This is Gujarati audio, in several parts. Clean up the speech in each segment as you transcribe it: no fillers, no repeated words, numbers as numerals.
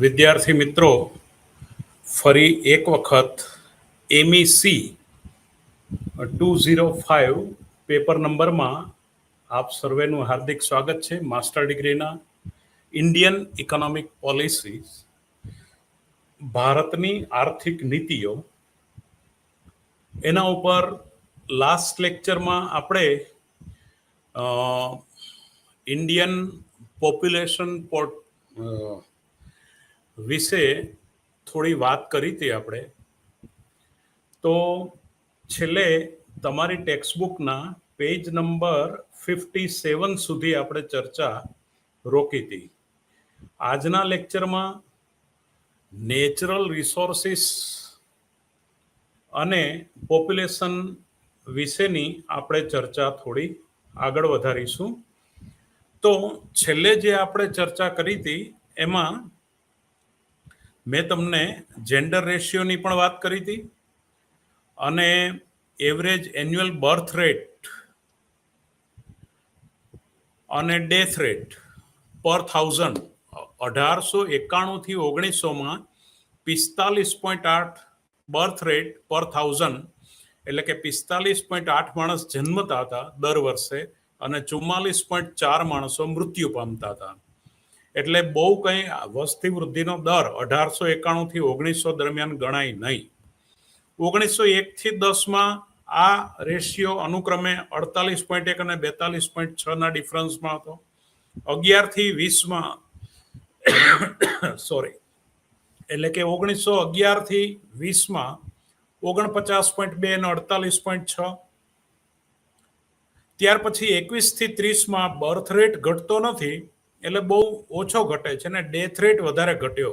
વિદ્યાર્થી મિત્રો, ફરી એક વખત MEC 205 પેપર નંબરમાં આપ સર્વેનું હાર્દિક સ્વાગત છે. માસ્ટર ડિગ્રીના ઇન્ડિયન ઇકોનોમિક પોલિસી, ભારતની આર્થિક નીતિઓ, એના ઉપર લાસ્ટ લેક્ચરમાં આપણે ઇન્ડિયન પોપ્યુલેશન વિશે થોડી વાત કરી હતી આપણે. તો છેલ્લે તમારી ટેક્સ્ટબુકના પેજ નંબર 57 સુધી આપણે ચર્ચા રોકી હતી. આજના લેક્ચરમાં નેચરલ રિસોર્સિસ અને પોપ્યુલેશન વિશેની આપણે ચર્ચા થોડી આગળ વધારીશું. તો છેલ્લે જે આપણે ચર્ચા કરી હતી એમાં મેં તમને જેન્ડર રેશિયોની પણ વાત કરી હતી અને એવરેજ એન્યુઅલ બર્થ રેટ અને ડેથ રેટ પર 1000 1891 થી 1900માં 45.8 બર્થ રેટ પર 1000, એટલે કે 45.8 માણસ જન્મતા હતા દર વર્ષે અને 44.4 માણસો મૃત્યુ પામતા હતા. એટલે બહુ કંઈ વસ્તી વૃદ્ધિનો દર 1891 થી 1900 દરમિયાન ગણાય નહીં. 1901 થી 10માં આ રેશિયો અનુક્રમે 48.1 અને 42.6 ડિફરન્સમાં હતો. 11 થી 20માં એટલે કે 1911 થી 20માં 49.2 અને 48.6. ત્યાર પછી 21 થી 30માં બર્થ રેટ ઘટતો નથી, એટલે બહુ ઓછો ઘટે છે ને ડેથ રેટ વધારે ઘટ્યો.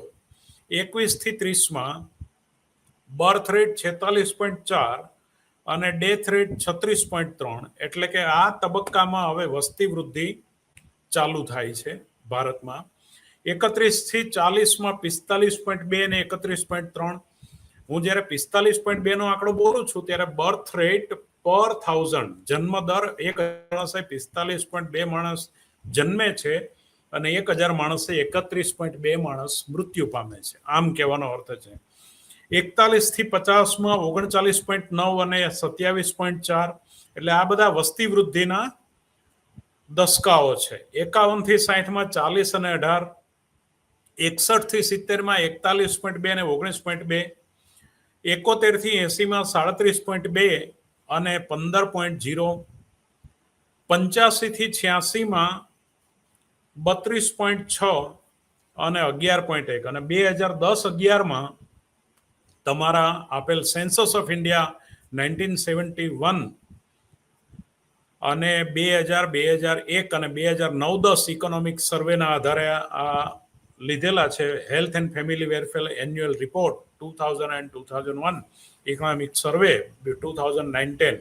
21 થી 30માં બર્થ રેટ 46.4 અને ડેથ રેટ 36.3, એટલે કે આ તબક્કામાં હવે વસ્તી વૃદ્ધિ ચાલુ થાય છે ભારતમાં. 31 થી 40માં 45.2 અને 31.3. હું જ્યારે 45.2 નો આંકડો બોલું છું ત્યારે બર્થ રેટ પર 1000, જન્મ દર 45.2 માણસ જન્મે છે અને 1000 માણસે 31.2 માણસ મૃત્યુ પામે છે, આમ કહેવાનો અર્થ છે. 41 થી 50માં 39.9 અને 27.4, એટલે આ બધા વસ્તી વૃદ્ધિના દસકાઓ છે. 51 થી 60માં 40 અને 18, 61 થી 70માં 41.2 અને 19.2, 71 થી 80માં 37.2 અને 15.0, 85 થી 86માં 32.6 અને 11.1, અને 2010-11માં તમારા આપેલ સેન્સસ ઓફ ઇન્ડિયા 1971 અને 2000, 2001 અને 2009-10 ઇકોનોમિક સર્વેના આધારે આ લીધેલા છે. Health and family welfare annual report 2000 and 2001 economic survey 2009-10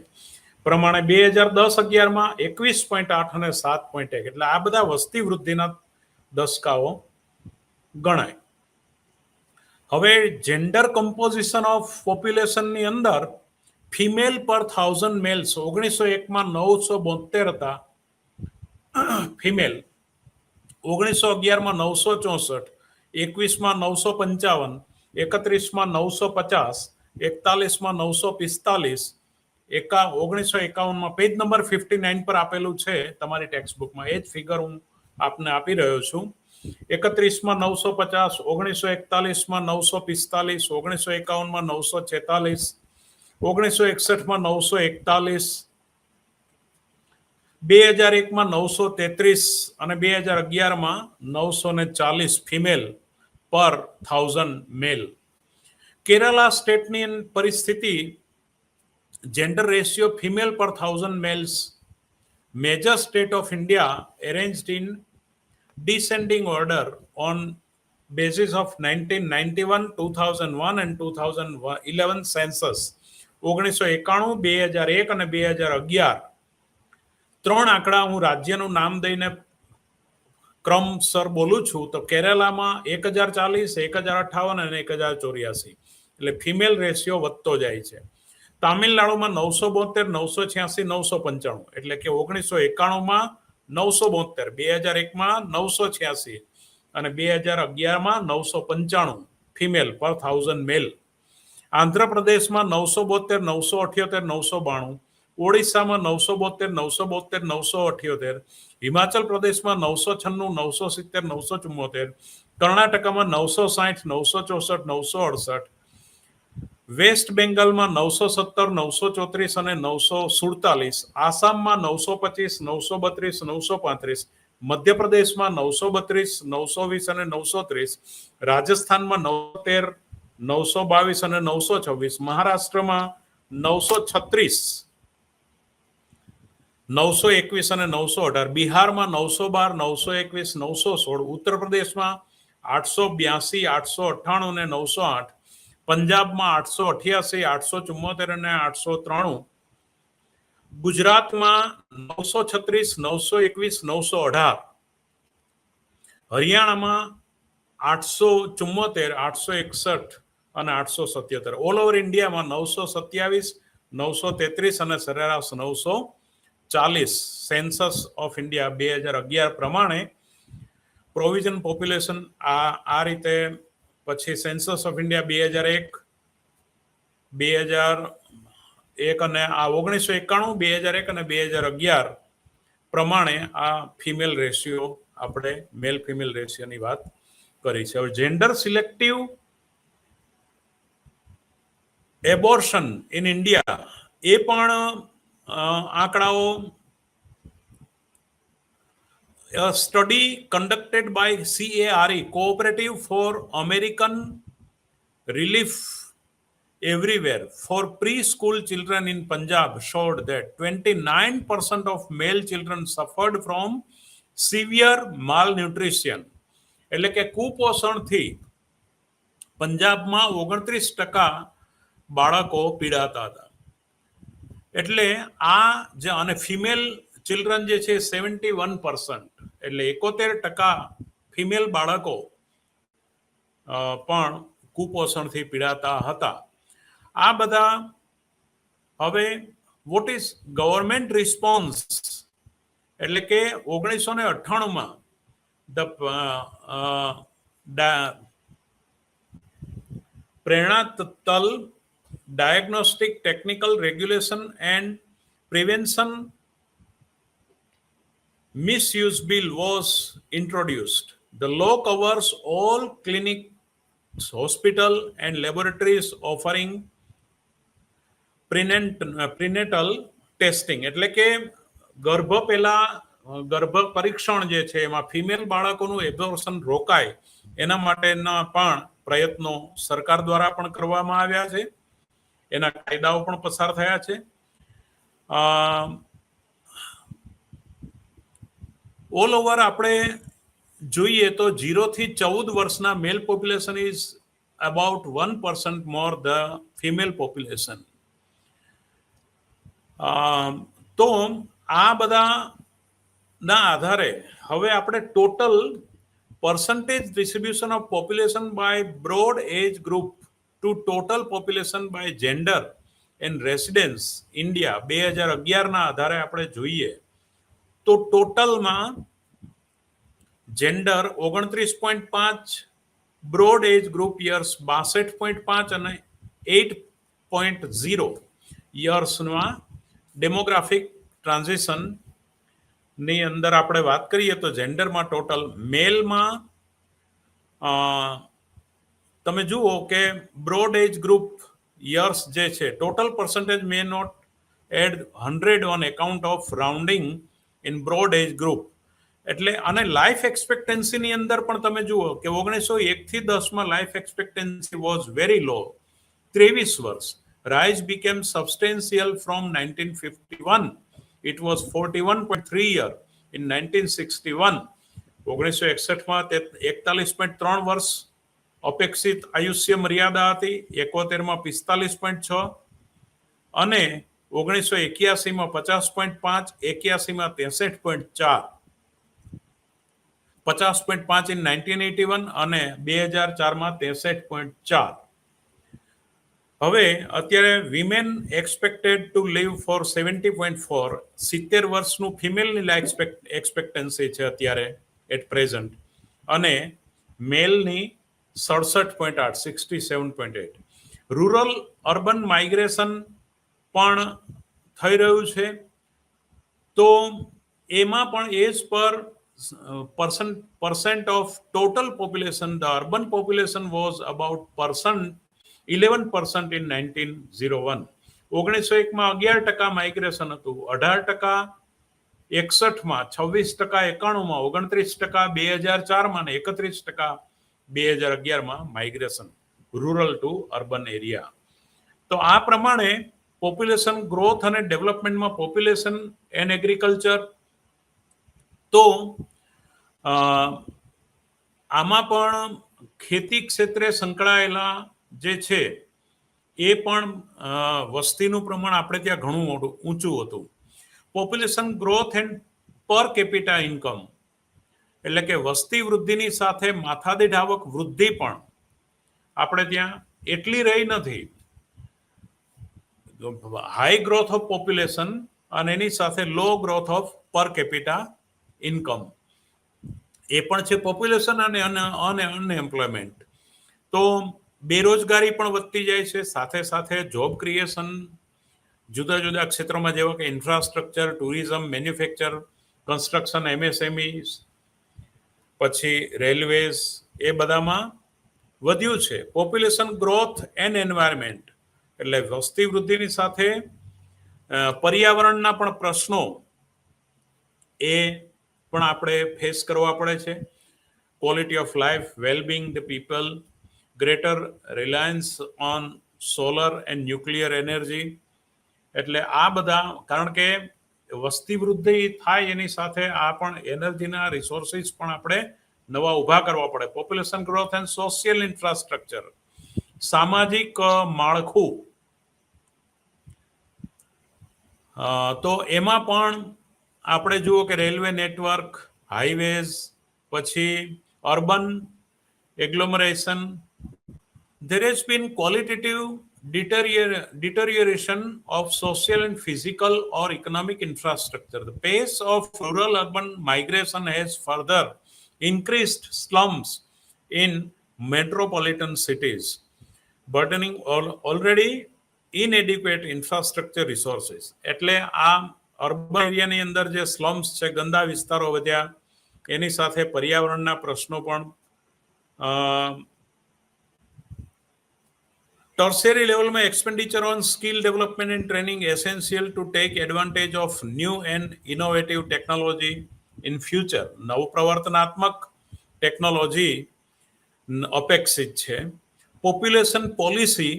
પ્રમાણે 2010-11માં 21.8 અને 7.1, એટલે આ બધા વસ્તી વૃદ્ધિના દસકાઓ ગણાય. હવે જેન્ડર કમ્પોઝિશન ઓફ પોપ્યુલેશનની અંદર ફિમેલ પર 1000 મેલ્સ 1901માં 972 હતા ફિમેલ, 1911માં 964, 21માં 955, 31માં 950, 41માં 945, 1951માં પેજ નંબર 59 પર આપેલું છે તમારી ટેક્સ્ટબુકમાં, એ જ ફિગર હું આપને આપી રહ્યો છું. 31માં 950, 1941માં 945, 1951માં 946, 1961માં 941, 2001માં 933 અને 2011માં 940 ફિમેલ પર 1000 મેલ. કેરાલા સ્ટેટની પરિસ્થિતિ જેન્ડર રેશિયો ફિમેલ પર 1000 mails. Major state of India arranged in descending order on basis of 1991, 2001 and 2011 census. 1991, 2001 અને 2011 ત્રણ આંકડા હું રાજ્યનું નામ દઈને ક્રમસર બોલું છું. તો કેરાલામાં 1040, 1058 અને 1084, એટલે ફિમેલ રેશિયો વધતો જાય છે. તામિલનાડુમાં 972, 986, 995, એટલે કે 1991માં 972, 2001માં 986 અને 2011માં 995 ફિમેલ પર 1000 મેલ. આંધ્રપ્રદેશમાં 972, 978, 992, ઓડિશામાં 972, 972, 978, હિમાચલ પ્રદેશમાં 996, 970, 974, કર્ણાટકમાં 960, 964, 968, વેસ્ટ બેંગાલમાં 917, 934 અને 947, આસામમાં 925, 932, 935, મધ્યપ્રદેશમાં 932, 920 અને 930, રાજસ્થાનમાં 913, 922 અને 926, મહારાષ્ટ્રમાં 936, 921 અને 918, બિહારમાં 912, 921, 916, ઉત્તર પ્રદેશમાં 882, 898 અને 908, પંજાબમાં 888, 874 અને 893, ગુજરાતમાં 936, 921, 918, હરિયાણામાં 874, 861 અને 877, ઓલ ઓવર ઇન્ડિયામાં 927, 933 અને સરેરાશ 940. સેન્સસ ઓફ ઇન્ડિયા 2011 પ્રમાણે પ્રોવિઝન પોપ્યુલેશન આ રીતે. પછી સેન્સસ ઓફ ઇન્ડિયા 2001, 2001 અને આ 1991, 2001 અને 2011 પ્રમાણે આ ફિમેલ રેશિયો, આપણે મેલ ફિમેલ રેશિયોની વાત કરી છે. હવે gender selective abortion in India, એ પણ આંકડાઓ, a study conducted by CARE, Cooperative for American Relief Everywhere, for preschool children in Punjab showed that 29% of male children suffered from severe malnutrition. એટલે કે કુપોષણથી પંજાબમાં 29% બાળકો પીડાતા હતા. એટલે આ જે, અને ફિમેલ ચિલ્ડ્રન જે છે 71%, એટલે 71% ફિમેલ બાળકો પણ કુપોષણથી પીડાતા હતા. આ બધા. હવે વોટ ઇઝ ગવર્મેન્ટ રિસ્પોન્સ, એટલે કે 1998માં પ્રેરણા તલ Diagnostic Technical Regulation and Prevention Misuse Bill was introduced. The law covers all clinics, hospital and laboratories offering prenatal testing. એટલે કે ગર્ભ પરીક્ષણ જે છે એમાં ફિમેલ બાળકોનું એબોર્શન રોકાય એના માટેના પણ પ્રયત્નો સરકાર દ્વારા પણ કરવામાં આવ્યા છે. એના કાયદાઓ પણ પસાર થયા છે. ઓલ ઓવર આપણે જોઈએ તો 0 થી 14 વર્ષના male population is about 1% more the female population. તો આ બધાના આધારે હવે આપણે total percentage distribution of population by broad age group to total population by gender and residence India 2011 ના આધારે આપણે જોઈએ તો ટોટલમાં gender 29.5, broad age group years 62.5 અને 8.0 યર્સમાં ડેમોગ્રાફિક ટ્રાન્ઝિશન ની અંદર આપણે વાત કરીએ તો જેન્ડરમાં ટોટલ મેલમાં તમે જુઓ કે બ્રોડ એજ ગ્રુપ યર્સ જે છે total percentage may not add 100 on account of rounding in broad age group. એટલે અને લાઈફ એક્સપેક્ટન્સીની અંદર પણ તમે જુઓ કે 1901 થી 10માં life expectancy was very low, 23 વર્ષ. Rise became substantial from 1951. It was 41.3 year in 1961. 1961માં 41.3 વર્ષ અપેક્ષિત આયુષ્ય મર્યાદા હતી. 71માં 45.6 અને 1981માં 50.5, 81માં 63.4, 50.5 in 1981 અને 2004માં 63.4. હવે અત્યારે women expected to live for 70.4, 70 વર્ષનું ફિમેલની લાઈફ એક્સપેક્ટન્સી છે અત્યારે એટ પ્રેઝન્ટ, અને મેલની 67.8 67.8. રૂરલ અર્બન માઇગ્રેશન પણ થઈ રહ્યું છે. તો એમાં પણ એજ પર percent of total population, the urban population was about 11% in 1901. 1901માં 11% માઇગ્રેશન હતું, 18% 61માં, 26% 91માં, 29% 2004માં અને 31% 2011માં migration rural to urban area. તો આ પ્રમાણે પોપ્યુલેશન ગ્રોથ અને ડેવલપમેન્ટમાં પોપ્યુલેશન એન્ડ એગ્રીકલ્ચર, તો આમાં પણ ખેતી ક્ષેત્રે સંકળાયેલા જે છે એ પણ વસ્તીનું પ્રમાણ આપણે ત્યાં ઘણું મોટું ઊંચું હતું. પોપ્યુલેશન ગ્રોથ એન્ડ પર કેપિટા ઇન્કમ, એટલે કે વસ્તી વૃદ્ધિની સાથે માથાદીઠ આવક વૃદ્ધિ પણ આપણે ત્યાં એટલી રહી નથી. હાઈ ગ્રોથ ઓફ પોપ્યુલેશન અને એની સાથે low growth of per capita income, એ પણ છે પોપ્યુલેશન અને અનએમ્પ્લોયમેન્ટ. તો બેરોજગારી પણ વધતી જાય છે, સાથે સાથે જોબ ક્રિએશન જુદા જુદા ક્ષેત્રોમાં જેવા કે infrastructure, tourism, manufacture, construction, MSME, પછી રેલવેઝ, એ બધામાં વધ્યું છે. પોપ્યુલેશન ગ્રોથ એન્ડ એન્વાયરમેન્ટ, એટલે વસ્તી વૃદ્ધિની સાથે પર્યાવરણના પણ પ્રશ્નો એ પણ આપણે ફેસ કરવા પડે છે. Quality of life, wellbeing the people, greater Reliance on solar and nuclear energy, એટલે આ બધા, કારણ કે વસ્તી વૃદ્ધિ થાય એની સાથે આ પણ એનર્જીના રિસોર્સિસ પણ આપણે નવા ઊભા કરવા પડે. Population growth and social infrastructure, સામાજિક માળખું, તો એમાં પણ આપણે જુઓ કે રેલવે નેટવર્ક, હાઈવેઝ, પછી urban એગ્લોમરેશન, there has been qualitative deterioration of social and physical or economic infrastructure. The pace of rural urban migration has further increased slums in metropolitan cities, burdening already inadequate infrastructure resources. એટલે આ અર્બન એરિયાની અંદર જે સ્લમ્સ છે, ગંદા વિસ્તારો વધ્યા, એની સાથે પર્યાવરણના પ્રશ્નો પણ. ટર્શરી લેવલમાં expenditure on skill development and training essential to take advantage of new and innovative technology in future. નવપ્રવર્તનાત્મક ટેકનોલોજી અપેક્ષિત છે. પોપ્યુલેશન પોલિસી,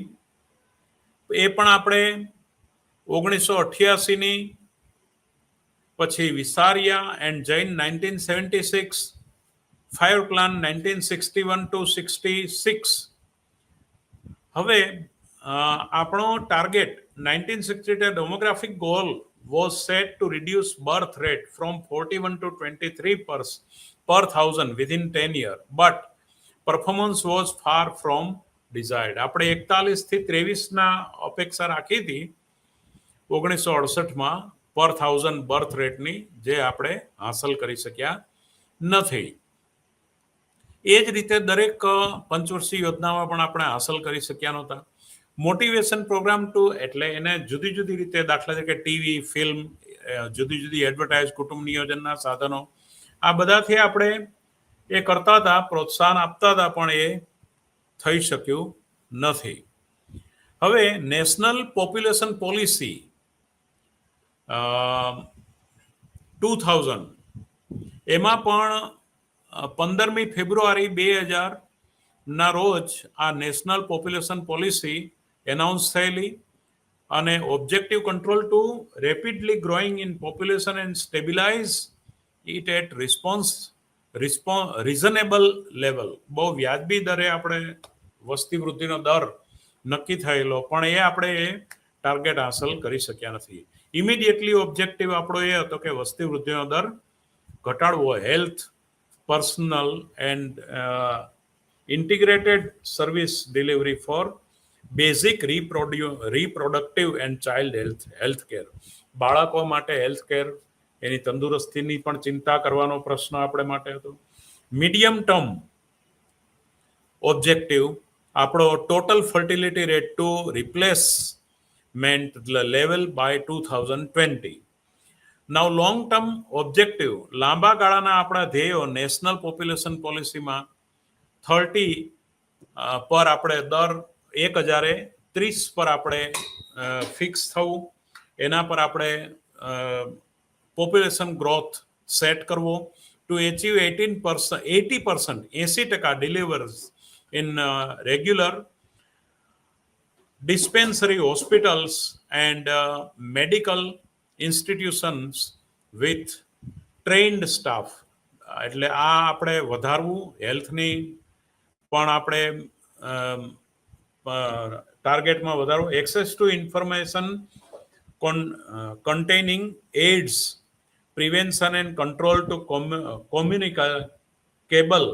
એ પણ આપણે 1988ની, પછી Visaria and Jain 1976, fire plan 1961 to 66. હવે આપણો target 1960 demographic goal was set to reduce birth rate from 41 to 23 per 1000 within 10 years, but performance was far from desired. આપણે 41 થી 23ના અપેક્ષા રાખી હતી 1968માં પર 1000 બર્થ રેટની, જે આપણે હાંસલ કરી શક્યા નથી. એ જ રીતે દરેક પંચવર્ષીય યોજનામાં પણ આપણે હાંસલ કરી શક્યા નહોતા. મોટિવેશન પ્રોગ્રામ ટુ, એટલે એને જુદી જુદી રીતે, દાખલા તરીકે ટીવી, ફિલ્મ, જુદી જુદી એડવર્ટાઇઝ, કુટુંબ નિયોજનના સાધનો, આ બધાથી આપણે એ કરતા હતા, પ્રોત્સાહન આપતા હતા, પણ એ થઈ શક્યું નથી. હવે નેશનલ પોપ્યુલેશન પોલિસી 2000, એમાં પણ 15મી ફેબ્રુઆરી 2000ના રોજ આ નેશનલ પોપ્યુલેશન પોલિસી એનાઉન્સ થયેલી, અને objective control to rapidly growing in population and stabilize it at reasonable level. બહુ વ્યાજબી દરે આપણે વસ્તી વૃદ્ધિનો દર નક્કી થયેલો, પણ એ આપણે એ ટાર્ગેટ હાંસલ કરી શક્યા નથી. ઇમિડિયેટલી ઓબ્જેક્ટિવ આપણો એ હતો કે વસ્તી વૃદ્ધિનો દર ઘટાડવો, health, personal and integrated service delivery for basic reproductive and child health care. બાળકો માટે હેલ્થ કેર, એની તંદુરસ્તીની પણ ચિંતા કરવાનો પ્રશ્ન આપણે માટે હતો. મીડિયમ ટર્મ ઓબ્જેક્ટિવ આપણો total fertility rate to replacement level by 2020. Now long term objective લાંબા ગાળાના આપણા ધ્યેયો નેશનલ પોપ્યુલેશન પોલિસીમાં 30 પર આપણે દર 1030 પર આપણે ફિક્સ થવું, એના પર આપણે પોપ્યુલેશન ગ્રોથ સેટ કરવો two achieve 80% delivers in regular dispensary hospitals and medical institutions with trained staff. એટલે આ આપણે વધારવું, હેલ્થની પણ આપણે ટાર્ગેટમાં વધારવું. Access two information containing AIDS, prevention and control to communicable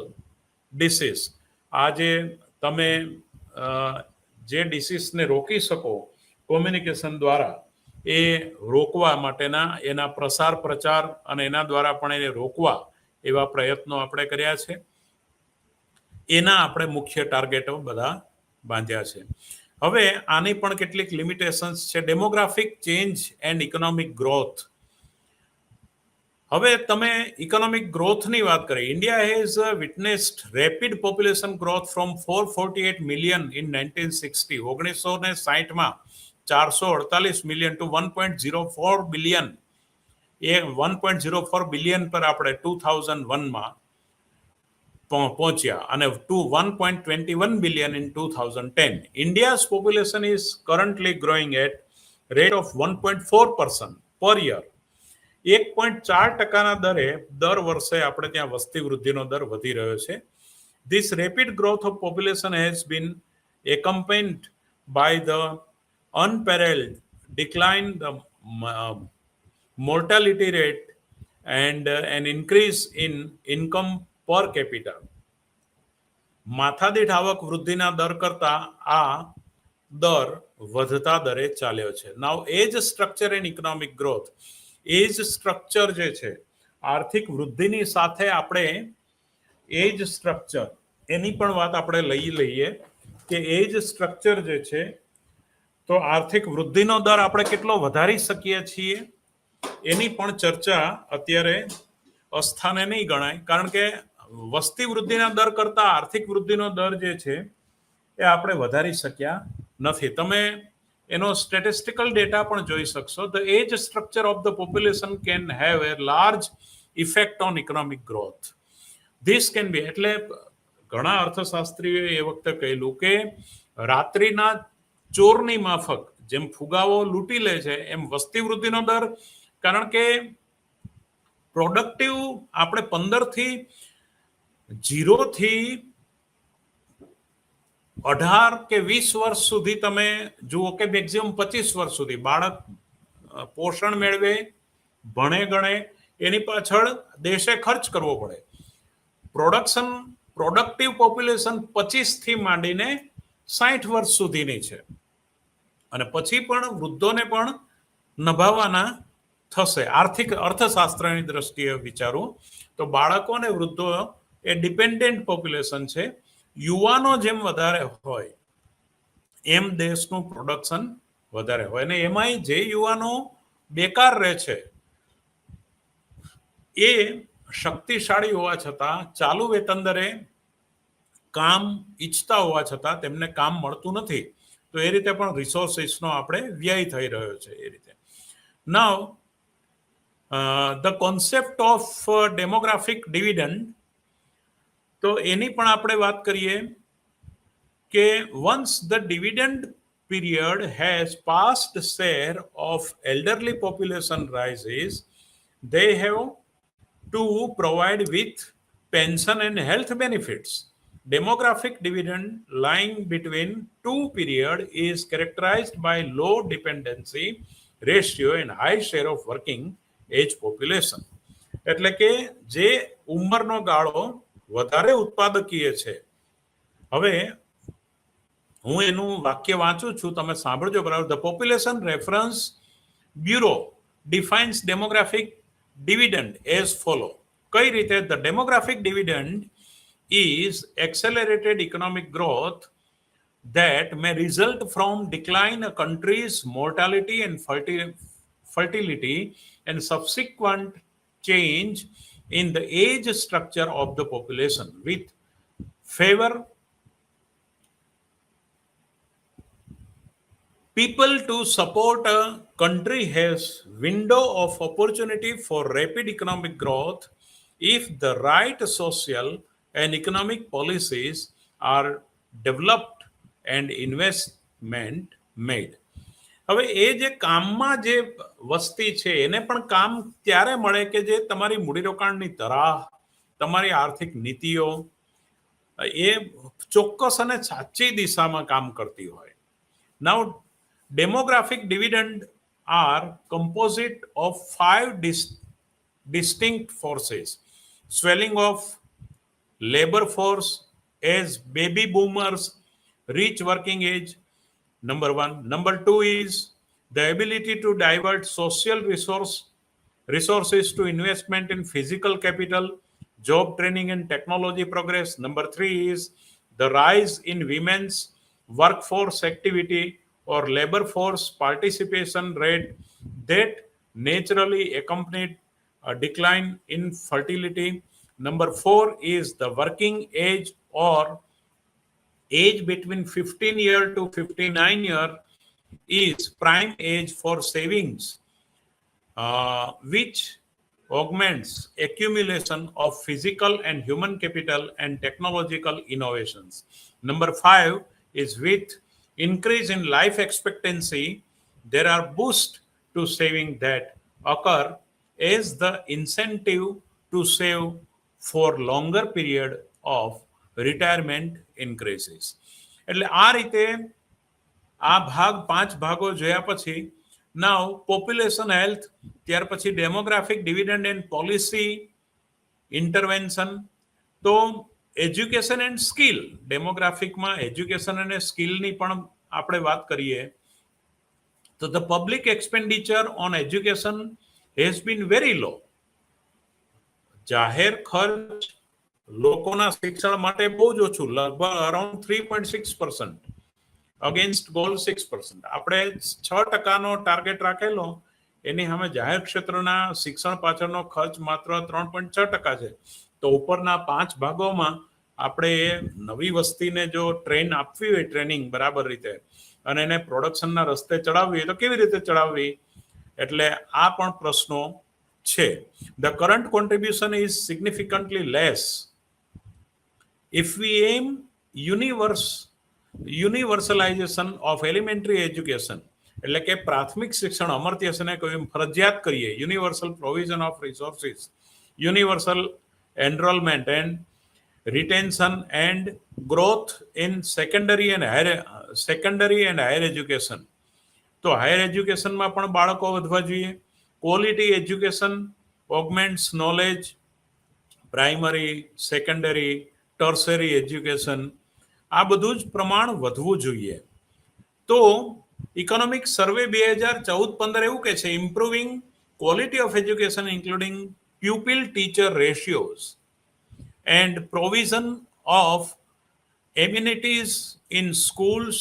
disease. આજે તમે જે ડિસીઝને રોકી શકો કોમ્યુનિકેશન દ્વારા, એ રોકવા માટેના એના પ્રસાર પ્રચાર અને એના દ્વારા પણ એને રોકવા એવા પ્રયત્નો આપણે કર્યા છે. એના આપણે મુખ્ય ટાર્ગેટો બધા બાંધ્યા છે. હવે આની પણ કેટલીક લિમિટેશન્સ છે. Demographic change and economic growth. હવે તમે ઇકોનોમિક ગ્રોથની વાત કરી. India has witnessed rapid population growth from 448 million in 1960 1960માં 448 મિલિયન ટુ 1.04 બિલિયન. એ 1.04 બિલિયન પર આપણે 2001માં પહોંચ્યા અને to 1.21 billion in 2010. India's population is currently growing at rate of 1.4% per year. 1.4% દરે દર વર્ષે આપણે ત્યાં વસ્તી વૃદ્ધિનો દર વધી રહ્યો છે. This rapid growth of population has been accompanied by the unparalleled decline the mortality rate and an increase in income per capita. માથાદીઠ આવક વૃદ્ધિના દર કરતા આ દર વધતા દરે ચાલ્યો છે. Now age structure and economic growth. Age structure જે છે, આર્થિક વૃદ્ધિની સાથે આપણે એજ સ્ટ્રક્ચર એની પણ વાત આપણે લઈ લઈએ કે એજ સ્ટ્રક્ચર જે છે, તો આર્થિક વૃદ્ધિનો દર આપણે કેટલો વધારી શકીએ છીએ એની પણ ચર્ચા અત્યારે અસ્થાને નહીં ગણાય, કારણ કે વસ્તી વૃદ્ધિના દર કરતા આર્થિક વૃદ્ધિનો દર જે છે એ આપણે વધારી શક્યા નથી. તમે એનો સ્ટેટિસ્ટિકલ ડેટા પણ જોઈ શકશો. The age structure of the population can have a large effect on economic growth. This can be, એટલે ઘણા અર્થશાસ્ત્રીઓએ એ વખતે કહેલું કે રાત્રિના ચોરની માફક જેમ ફુગાવો લૂંટી લે છે એમ વસ્તી વૃદ્ધિનો દર, કારણ કે પ્રોડક્ટિવ આપણે 0 થી 18 કે 20 વર્ષ સુધી તમે જુઓ કે મેક્સિમમ 25 વર્ષ સુધી બાળક પોષણ મેળવે, ભણે ગણે, એની પાછળ દેશે ખર્ચ કરવો પડે. પ્રોડક્ટિવ પોપ્યુલેશન 25 થી માંડીને 60 વર્ષ સુધીની છે અને પછી પણ વૃદ્ધોને પણ નભાવવાના થશે. અર્થશાસ્ત્રની દ્રષ્ટિએ વિચારું તો બાળકો અને વૃદ્ધો એ ડિપેન્ડન્ટ પોપ્યુલેશન છે. યુવાનો જેમ વધારે હોય એમ દેશનું પ્રોડક્શન વધારે હોય, અને એમાંય જે યુવાનો બેકાર રહે છે એ શક્તિશાળી હોવા છતાં, ચાલુ વેતન દરે કામ ઈચ્છતા હોવા છતાં તેમને કામ મળતું નથી. તો એ રીતે પણ રિસોર્સિસનો આપણે વ્યય થઈ રહ્યો છે. એ રીતે નાવ the concept of demographic dividend, તો એની પણ આપણે વાત કરીએ કે once the dividend period has passed, share of elderly population rises, they have to provide with pension and health benefits. Demographic dividend lying between two period is characterized by low dependency ratio and high share of working age population. એટલે કે જે ઉંમરનો ગાળો વધારે ઉત્પાદકીય છે. હવે હું એનું વાક્ય વાંચું છું, તમે સાંભળજો બરાબર. The population reference bureau defines demographic dividend as follow. કઈ રીતે? The demographic dividend is accelerated economic growth that may result from decline a country's mortality and fertility and subsequent change in the age structure of the population with favor people to support a country has window of opportunity for rapid economic growth if the right social and economic policies are developed and investment made. હવે એ જે કામમાં જે વસ્તી છે એને પણ કામ ત્યારે મળે કે જે તમારી મૂડીરોકાણની તરાહ, તમારી આર્થિક નીતિઓ એ ચોક્કસ અને સાચી દિશામાં કામ કરતી હોય. Now, demographic dividend are composite of five distinct forces. Swelling of labor force as baby boomers reach working age, number one. Number two is the ability to divert social resources to investment in physical capital, job training and technology progress. Number three is the rise in women's workforce activity or labor force participation rate that naturally accompanied a decline in fertility. Number four is the working age or age between 15 year to 59 year is prime age for savings, which augments accumulation of physical and human capital and technological innovations. Number five is with increase in life expectancy, there are boosts to saving that occur as the incentive to save for longer period of retirement increases. એટલે આ રીતે આ ભાગ 5 ભાગો જોયા પછી નાઉ પોપ્યુલેશન હેલ્થ, ત્યાર પછી demographic dividend and policy intervention. તો એજ્યુકેશન એન્ડ સ્કિલ, ડેમોગ્રાફિકમાં એજ્યુકેશન અને સ્કિલની પણ આપણે વાત કરીએ તો the public expenditure on education has been very લો. જાહેર ખર્ચ લોકોના શિક્ષણ માટે બહુ જ ઓછું, લગભગ અરાઉન્ડ 3.6% અગેન્સ્ટ ગોલ 6%. આપણે 6% ટાર્ગેટ રાખેલો, એની સામે જાહેર ક્ષેત્રના શિક્ષણ પાછળનો ખર્ચ માત્ર 3.6% છે. તો ઉપરના 5 ભાગોમાં આપણે એ નવી વસ્તીને જો ટ્રેન આપવી હોય, ટ્રેનિંગ બરાબર રીતે, અને એને પ્રોડક્શનના રસ્તે ચડાવવી હોય તો કેવી રીતે ચડાવવી, એટલે આ પણ પ્રશ્નો છે. The current contribution is significantly less if we aim universalization of elementary education, એટલે કે પ્રાથમિક શિક્ષણ અમર્ત્ય છે કોઈ ફરજિયાત કરીએ, universal provision of resources, universal enrolment and retention and growth in secondary and higher education. તો હાયર એજ્યુકેશનમાં પણ બાળકો વધવા જોઈએ. Quality education augments knowledge, primary, secondary, tertiary education, આ બધું જ પ્રમાણ વધવું જોઈએ. તો ઇકોનોમિક સર્વે 2014-15 એવું કે છે, improving quality of education including pupil teacher ratios and provision of amenities in schools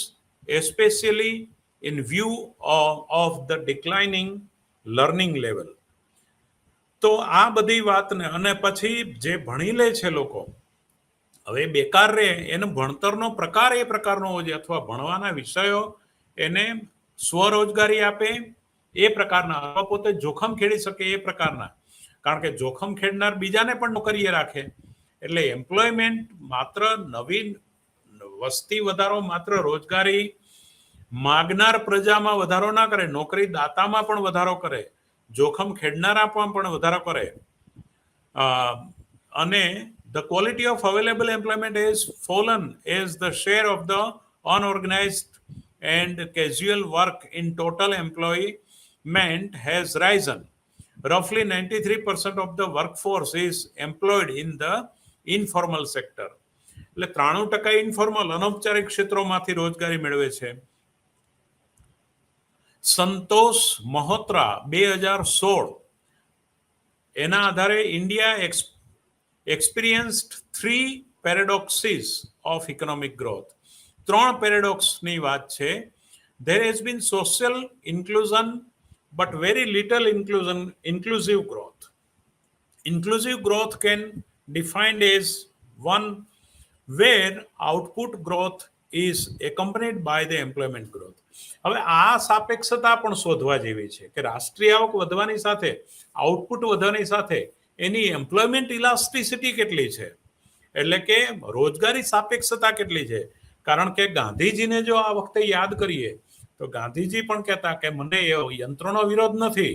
especially in view of the declining learning level. તો આ બધી વાતને, અને પછી જે ભણી લે છે લોકો, હવે બેકાર રહે, એને ભણતરનો પ્રકાર એ પ્રકારનો હોય છે, અથવા ભણવાના વિષયો એને સ્વરોજગારી આપે એ પ્રકારના, અથવા પોતે જોખમ ખેડી શકે એ પ્રકારના. કારણ કે જોખમ ખેડનાર બીજાને પણ નોકરીએ રાખે. એટલે એમ્પ્લોયમેન્ટ માત્ર નવી વસ્તી વધારો, માત્ર રોજગારી માગનાર પ્રજામાં વધારો ના કરે, નોકરી દાતામાં પણ વધારો કરે, જોખમ ખેડનારામાં પણ વધારો કરે. અને the quality of available employment has fallen as the share of the unorganized and casual work in total employment has risen. Roughly 93% of the workforce is employed in the informal sector. એટલે 93% ઇન્ફોર્મલ અનૌપચારિક ક્ષેત્રોમાંથી રોજગારી મેળવે છે. સંતોષ મહોત્રા 2016 એના આધારે India experienced 3 paradoxes of economic growth. 3 પેરેડોક્સની વાત છે. There has been social inclusion but very little inclusive growth. Inclusive growth can defined as one where output growth is accompanied by the employment growth. હવે આ સાપેક્ષતા પણ શોધવા જેવી છે કે રાષ્ટ્રીય આવક વધવાની સાથે આઉટપુટ વધવાની સાથે એની એમ્પ્લોયમેન્ટ ઇલાસ્ટિસિટી કેટલી છે, એટલે કે રોજગારી સાપેક્ષતા કેટલી છે. કારણ કે ગાંધીજીને જો આ વખતે યાદ કરીએ તો ગાંધીજી પણ કહેતા કે મને યંત્રોનો વિરોધ નથી,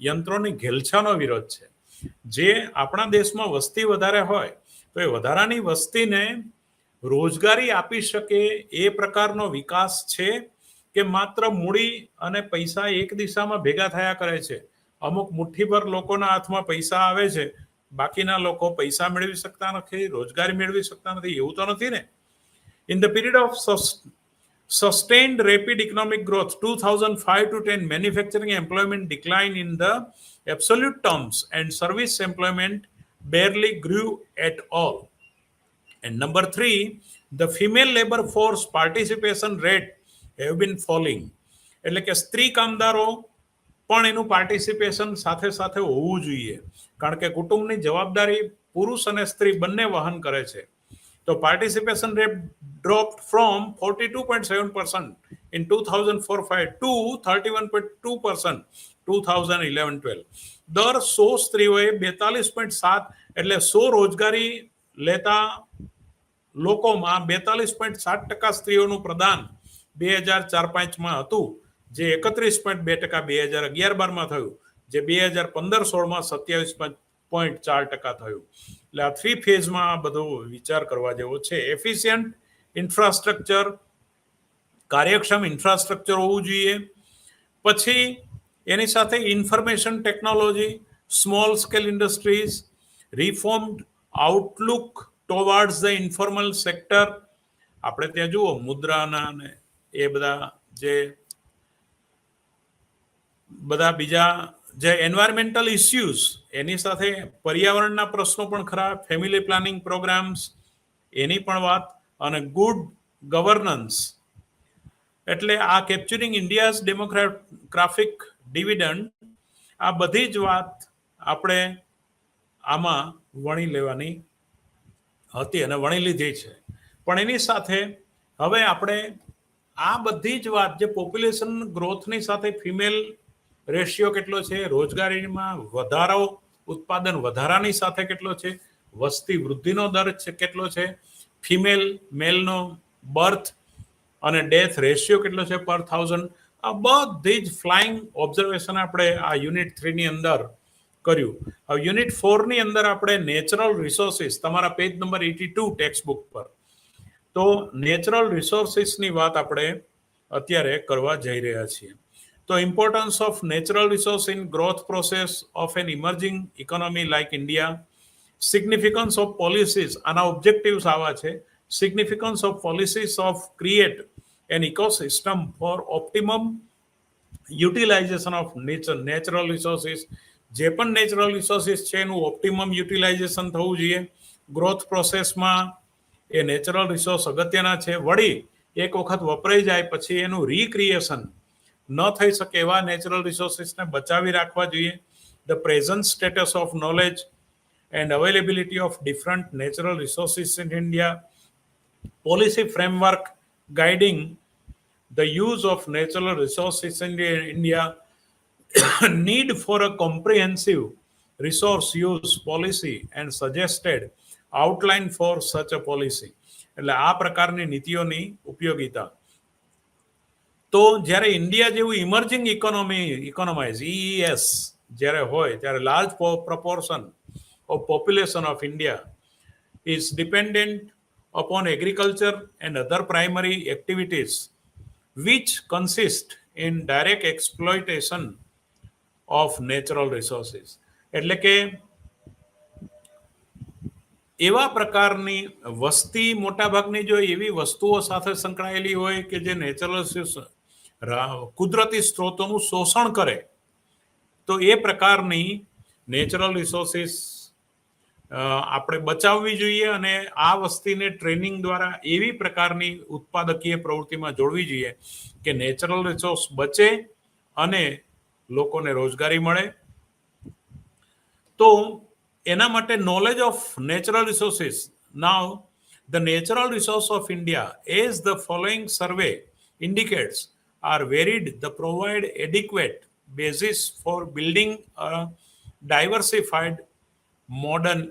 યંત્રોની ઘેલછાનો વિરોધ છે. જે આપણા દેશમાં વસ્તી વધારે હોય તો એ વધારાની વસ્તીને રોજગારી આપી શકે એ પ્રકારનો વિકાસ છે કે માત્ર મૂડી અને પૈસા એક દિશામાં ભેગા થયા કરે છે. અમુક મુઠ્ઠીભર લોકોના હાથમાં પૈસા આવે છે, બાકીના લોકો પૈસા મેળવી શકતા નથી, રોજગારી મેળવી શકતા નથી, એવું તો નથી ને. In the period of sustained rapid economic growth 2005 to 10, manufacturing employment declined in the absolute terms and service employment barely grew at all. And number 3, the female labor force participation rate have been falling. એટલે કે સ્ત્રી કામદારો પણ એનું પાર્ટિસિપેશન સાથે સાથે હોવું જોઈએ, કારણ કે કુટુંબની જવાબદારી પુરુષ અને સ્ત્રી બંને વહન કરે છે. તો participation rate dropped from 42.7% in 2004-5 to 31.2% 2011-12. દર 100 સ્ત્રીઓએ 42.7 એટલે 100 રોજગારી લેતા લોકોમાં 42.7% સ્ત્રીઓનું પ્રદાન 2004-5માં હતું, જે 31.2% 2011-12માં થયું, જે 2015-16માં 27.4% થયું. એટલે આ 3 ફેઝમાં આ બધો વિચાર કરવા જેવો છે. એફિશિયન્ટ ઇન્ફ્રાસ્ટ્રક્ચર, કાર્યક્ષમ ઇન્ફ્રાસ્ટ્રક્ચર હોવું જોઈએ. પછી એની સાથે information technology, small scale industries, reformed outlook towards the informal sector. આપણે ત્યાં જુઓ મુદ્રાના ને એ બધા બીજા જે એન્વાયરમેન્ટલ ઇસ્યુઝ, એની સાથે પર્યાવરણના પ્રશ્નો પણ ખરા, ફેમિલી પ્લાનિંગ પ્રોગ્રામ્સ એની પણ વાત, અને ગુડ ગવર્નન્સ. એટલે આ કેપ્ચરિંગ ઇન્ડિયાઝ ડેમોગ્રાફિક ડિવિડન્ડ, આ બધી જ વાત આપણે આમાં વણી લેવાની હતી અને વણી લીધી છે. પણ એની સાથે હવે આપણે આ બધી જ વાત જે પોપ્યુલેશન ગ્રોથની સાથે ફિમેલ રેશિયો કેટલો છે, રોજગારીમાં વધારો, ઉત્પાદન વધારાની સાથે કેટલો છે, વસ્તી વૃદ્ધિનો દર કેટલો છે, ફિમેલ મેલનો બર્થ અને ડેથ રેશિયો કેટલો છે પર 1000, આ બધી જ ફ્લાઇંગ ઓબ્ઝર્વેશન આપણે આ યુનિટ 3ની અંદર કર્યું. હવે યુનિટ 4ની અંદર આપણે નેચરલ રિસોર્સિસ, તમારા પેજ નંબર 82 ટેક્સ્ટ બુક પર, તો નેચરલ રિસોર્સિસની વાત આપણે અત્યારે કરવા જઈ રહ્યા છીએ. તો importance of natural resource in growth process of an emerging economy like India, significance of policies, આના ઓબ્જેક્ટિવ્સ આવા છે. Significance of policies of create an ecosystem for optimum utilization of natural resources. જે પણ નેચરલ રિસોર્સિસ છે એનું ઓપ્ટિમમ યુટિલાઇઝેશન થવું જોઈએ. ગ્રોથ પ્રોસેસમાં એ નેચરલ રિસોર્સ અગત્યના છે. વળી એક વખત વપરાઈ જાય પછી એનું રીક્રિએશન ન થઈ શકે એવા નેચરલ રિસોર્સિસને બચાવી રાખવા જોઈએ. The present status of knowledge and availability of different natural resources in India, policy framework guiding the use of natural resources in India, need for a comprehensive resource use policy and suggested outline for such a policy. એટલે આ પ્રકારની નીતિઓની ઉપયોગિતા. તો જ્યારે ઇન્ડિયા જેવું ઇમર્જિંગ ઇકોનોમાઇઝ EES જ્યારે હોય ત્યારે large proportion of population of India is dependent upon agriculture and other primary activities which consist in direct exploitation of natural resources. એટલે કે એવા પ્રકારની વસ્તી મોટાભાગની જો એવી વસ્તુઓ સાથે સંકળાયેલી હોય કે જે નેચરલ કુદરતી સ્ત્રોતોનું શોષણ કરે, તો એ પ્રકારની નેચરલ રિસોર્સિસ આપણે બચાવવી જોઈએ અને આ વસ્તીને ટ્રેનિંગ દ્વારા એવી પ્રકારની ઉત્પાદકીય પ્રવૃત્તિમાં જોડવી જોઈએ કે નેચરલ રિસોર્સ બચે અને લોકોને રોજગારી મળે. તો એના માટે knowledge of natural resources. Now the natural resource of India, as the following survey indicates, are varied. They provide adequate basis for building a diversified modern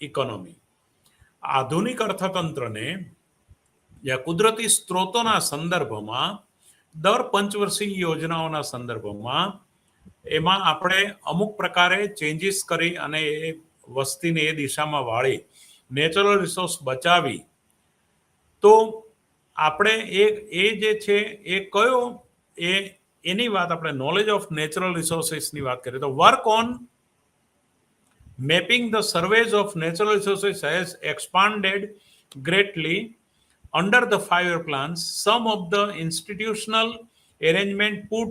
economy. આધુનિક અર્થતંત્રને या કુદરતી સ્ત્રોતોના સંદર્ભમાં દર પંચવર્ષીય યોજનાઓના સંદર્ભમાં એમાં આપણે અમુક પ્રકારે ચેન્જીસ કરી અને એ વસ્તીને એ દિશામાં વાળી નેચરલ રિસોર્સ બચાવી તો આપણે એ જે છે એ કયો એની વાત આપણે નોલેજ ઓફ નેચરલ રિસોર્સિસની વાત કરીએ તો work on mapping the surveys of natural resources has expanded greatly under the 5-year plans. Some of the institutional arrangement put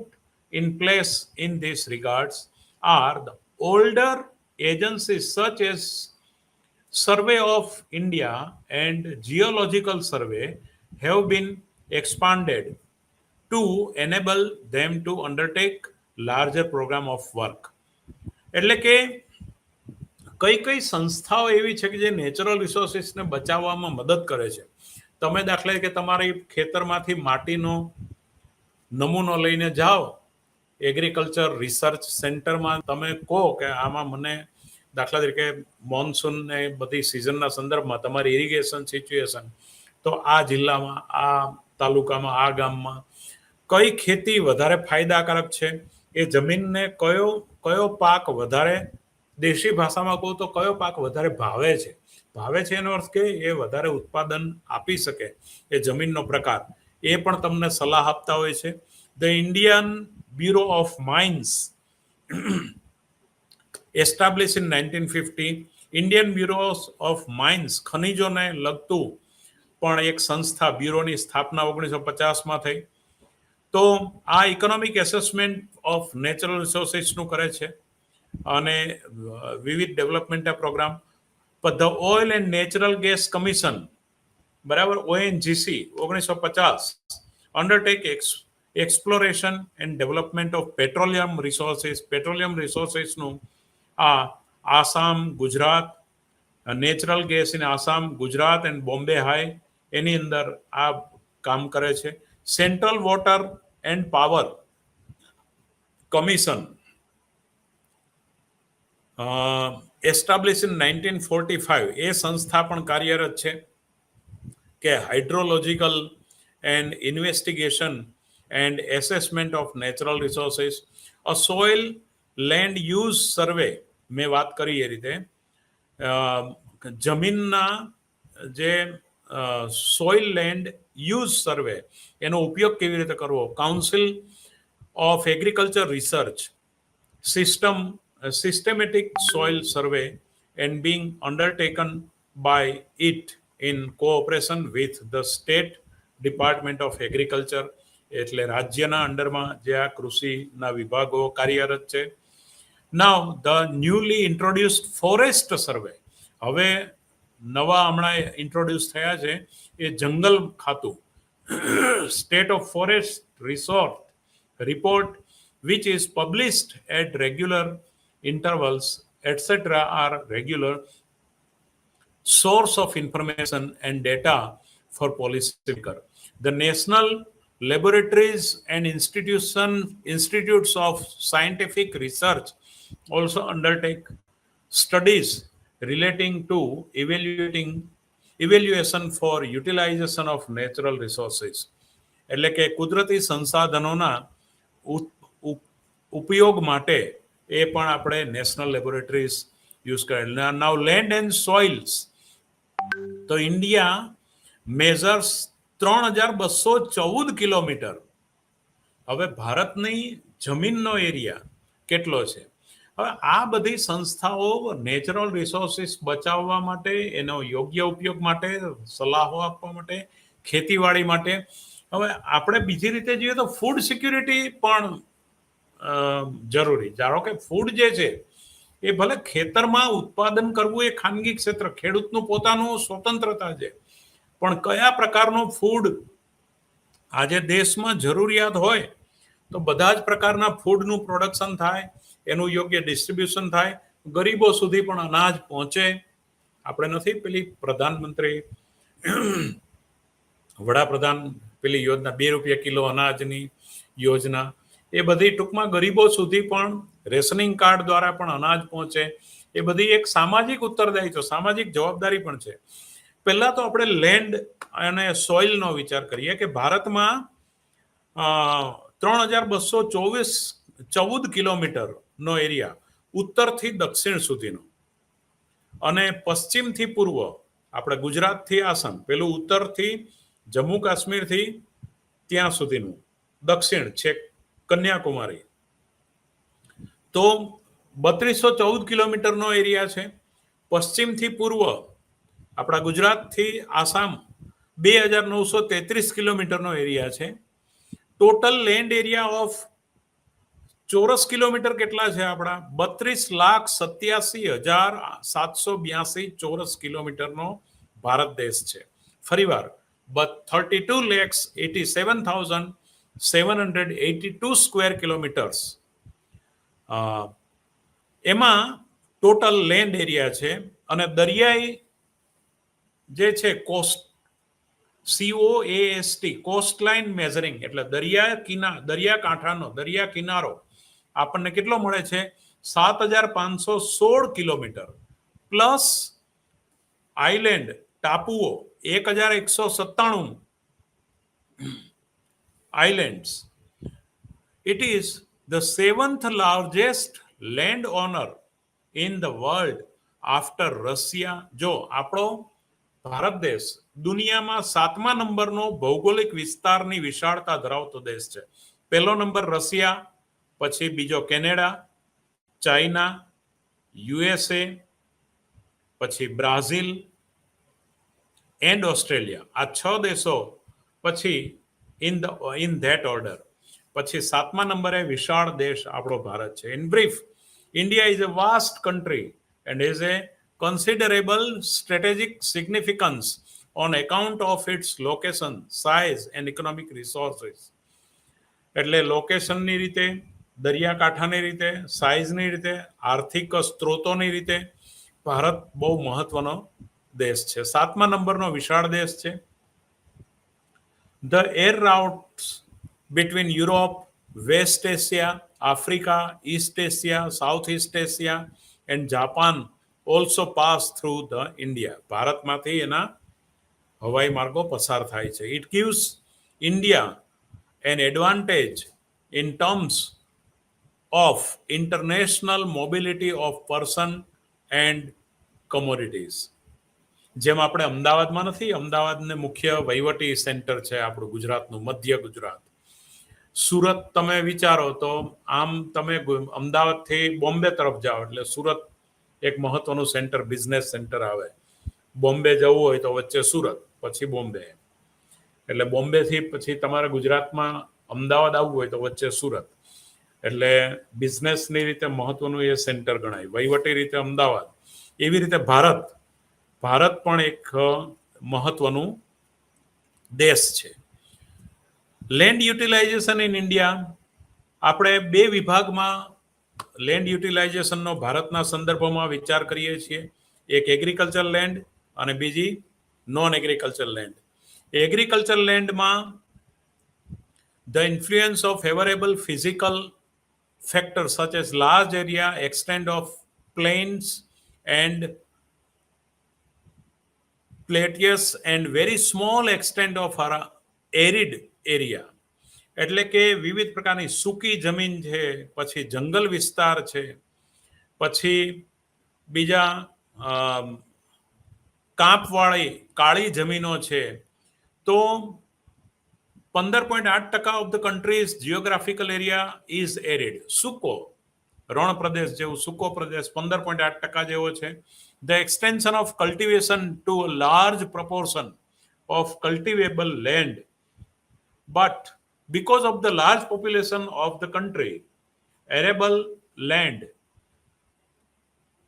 in place in this regards are the older agencies such as Survey of India and Geological Survey have been expanded to enable them to undertake larger program of work. એટલે કે કઈ કઈ સંસ્થાઓ એવી છે કે જે નેચરલ રિસોર્સિસને બચાવવામાં મદદ કરે છે. તમે દાખલા કે તમારી ખેતરમાંથી માટીનો નમૂનો લઈને જાઓ એગ્રીકલ્ચર રિસર્ચ સેન્ટરમાં, તમે કહો કે આમાં મને દાખલા તરીકે મોન્સૂન ને બધી સિઝનના સંદર્ભમાં તમારી ઇરિગેશન સિચ્યુએશન, તો આ જિલ્લામાં, આ તાલુકામાં, આ ગામમાં કઈ ખેતી વધારે ફાયદાકારક છે, એ જમીનને કયો પાક વધારે, દેશી ભાષામાં કહું તો કયો પાક વધારે ભાવે છે એનો અર્થ કે એ વધારે ઉત્પાદન આપી શકે, એ જમીનનો પ્રકાર, એ પણ તમને સલાહ આપતા હોય છે. The Indian Bureau of Mines established in 1950, Indian Bureau of Mines ખનિજોને લગતું પણ એક સંસ્થા, બ્યુરોની સ્થાપના 1950માં થઈ. તો આ ઇકોનોમિક એસેસમેન્ટ ઓફ નેચરલ રિસોર્સિસનું કરે છે અને વિવિધ development programme. The Oil and Natural Gas Commission, બરાબર, ONGC 1950 undertake exploration and development of petroleum રિસોર્સિસનું આ Assam, Gujarat, natural gas in Assam, Gujarat and Bombay High, એની અંદર આ કામ કરે છે. Central Water and Power Commission establish in 1945, એ સંસ્થા પણ કાર્યરત છે કે hydrological and investigation and assessment of natural resources. A soil land use સર્વે, મેં વાત કરી એ રીતે જમીનના જે સોઇલ લેન્ડ યુઝ સર્વે, એનો ઉપયોગ કેવી રીતે કરવો. Council of agriculture research systematic soil survey and being undertaken by it in cooperation with the state department of agriculture, એટલે રાજ્યના અંડરમાં જે આ કૃષિના વિભાગો કાર્યરત છે. Now the newly introduced forest survey, હવે નવા હમણાં ઇન્ટ્રોડ્યુસ થયા છે એ જંગલ ખાતું, State of Forest Report which is published at regular intervals, etc., are regular source of information and data for policymaker. The national laboratories and institutes of scientific research also undertake studies relating to evaluation for utilization of natural resources. એટલે કે કુદરતી સંસાધનોના ઉપયોગ માટે એ પણ આપણે નેશનલ લેબોરેટરીઝ યુઝ કરેલ. નાઉ લેન્ડ એન્ડ સોઇલ્સ, તો ઇન્ડિયા મેઝર્સ 3214 કિલોમીટર. હવે ભારતની જમીનનો એરિયા કેટલો છે? હવે આ બધી સંસ્થાઓ નેચરલ રિસોર્સિસ બચાવવા માટે, એનો યોગ્ય ઉપયોગ માટે, સલાહો આપવા માટે, ખેતીવાડી માટે. હવે આપણે બીજી રીતે જોઈએ તો ફૂડ સિક્યુરિટી પણ જરૂરી. ધારો કે ફૂડ જે છે એ ભલે ખેતરમાં ઉત્પાદન કરવું એ ખાનગી ક્ષેત્ર, ખેડૂતનું પોતાનું સ્વતંત્રતા છે, પણ કયા પ્રકારનો ફૂડ આજે દેશમાં જરૂરિયાત હોય તો બધા જ પ્રકારના ફૂડનું પ્રોડક્શન થાય, એનું યોગ્ય ડિસ્ટ્રીબ્યુશન થાય, ગરીબો સુધી પણ અનાજ પહોંચે. આપણે નથી પેલી પ્રધાનમંત્રી વડાપ્રધાન પેલી યોજના 2 રૂપિયા કિલો અનાજની યોજના, એ બધી ટૂંકમાં ગરીબો સુધી પણ રેશનિંગ કાર્ડ દ્વારા પણ અનાજ પહોંચે. એ બધી એક સામાજિક ઉત્તરદાયિત્વ, સામાજિક જવાબદારી પણ છે. પહેલા તો આપણે લેન્ડ અને સોઇલનો વિચાર કરીએ કે ભારતમાં 3214 કિલોમીટરનો એરિયા ઉત્તરથી દક્ષિણ સુધીનો અને પશ્ચિમથી પૂર્વ, આપણે ગુજરાતથી આસામ, પેલું ઉત્તરથી જમ્મુ કાશ્મીરથી ત્યાં સુધીનું, દક્ષિણ છેક કન્યાકુમારી, તો 3214 કિલોમીટરનો એરિયા છે. પશ્ચિમથી પૂર્વ આપણા ગુજરાતથી આસામ 2933 કિલોમીટરનો એરિયા છે. ટોટલ લેન્ડ એરિયા ઓફ ચોરસ કિલોમીટર કેટલા છે આપણા? 32,87,782 ચોરસ કિલોમીટરનો ભારત દેશ છે. ફરીવાર 32,87,782 સ્ક્વેર કિલોમીટર્સ એમાં ટોટલ લેન્ડ એરિયા છે. અને દરિયાઈ જે છે cost, COAST, cost line measuring, એટલે દરિયા કિનારો આપણને કેટલો મળે છે? 7,516 કિલોમીટર, પ્લસ આઇલેન્ડ ટાપુઓ 1,197 islands. It is the 7th largest land owner in the world after Russia. જો આપણો ભારત દેશ દુનિયામાં 7મા નંબરનો ભૌગોલિક વિસ્તારની વિશાળતા ધરાવતો દેશ છે. પહેલો નંબર રશિયા, પછી બીજો કેનેડા, ચાઇના, USA, પછી બ્રાઝિલ એન્ડ ઓસ્ટ્રેલિયા. આ 6 દેશો પછી ઇન ધેટ ઓર્ડર. પછી 7મા નંબરે વિશાળ દેશ આપણો ભારત છે. In brief, India is a vast country and is A considerable strategic significance on account of its location, size and economic resources. એટલે લોકેશનની રીતે, દરિયાકાંઠાની રીતે, સાઇઝની રીતે, આર્થિક સ્ત્રોતોની રીતે ભારત બહુ મહત્વનો દેશ છે. 7મા નંબરનો વિશાળ દેશ છે. The air routes between Europe, West Asia, Africa, East Asia, Southeast Asia and Japan also pass through the India. ભારતમાંથી એના હવાઈ માર્ગો પસાર થાય છે. It gives India an advantage in terms of international mobility of person and commodities. જેમ આપણે અમદાવાદમાં નથી, અમદાવાદને મુખ્ય વહીવટી સેન્ટર છે આપણું ગુજરાતનું, મધ્ય ગુજરાત. સુરત તમે વિચારો તો આમ તમે અમદાવાદથી બોમ્બે તરફ જાઓ એટલે સુરત એક મહત્વનું સેન્ટર, બિઝનેસ સેન્ટર આવે. બોમ્બે જવું હોય તો વચ્ચે સુરત, પછી બોમ્બે. એટલે બોમ્બેથી પછી તમારે ગુજરાતમાં અમદાવાદ આવવું હોય તો વચ્ચે સુરત. એટલે બિઝનેસની રીતે મહત્વનું એ સેન્ટર ગણાય, વહીવટી રીતે અમદાવાદ. એવી રીતે ભારત પણ એક મહત્વનું દેશ છે. લેન્ડ યુટિલાઇઝેશન ઇન ઇન્ડિયા, આપણે 2 વિભાગમાં લેન્ડ યુટિલાઇઝેશનનો ભારતના સંદર્ભમાં વિચાર કરીએ છીએ. એક એગ્રીકલ્ચર લેન્ડ અને બીજી નોન એગ્રીકલ્ચર લેન્ડ. એગ્રીકલ્ચર લેન્ડમાં the influence of favorable physical factors such as large area, extent of plains and plateaus and very small extent of arid area. એટલે કે વિવિધ પ્રકારની સૂકી જમીન છે, પછી જંગલ વિસ્તાર છે, પછી બીજા કાંપવાળી કાળી જમીનો છે. તો 15.8% of the country's geographical area is arid. સૂકો રણ પ્રદેશ જેવું સૂકો પ્રદેશ 15.8% જેવો છે. The extension of cultivation to a large proportion of cultivable land, but because of the large population of the country, arable land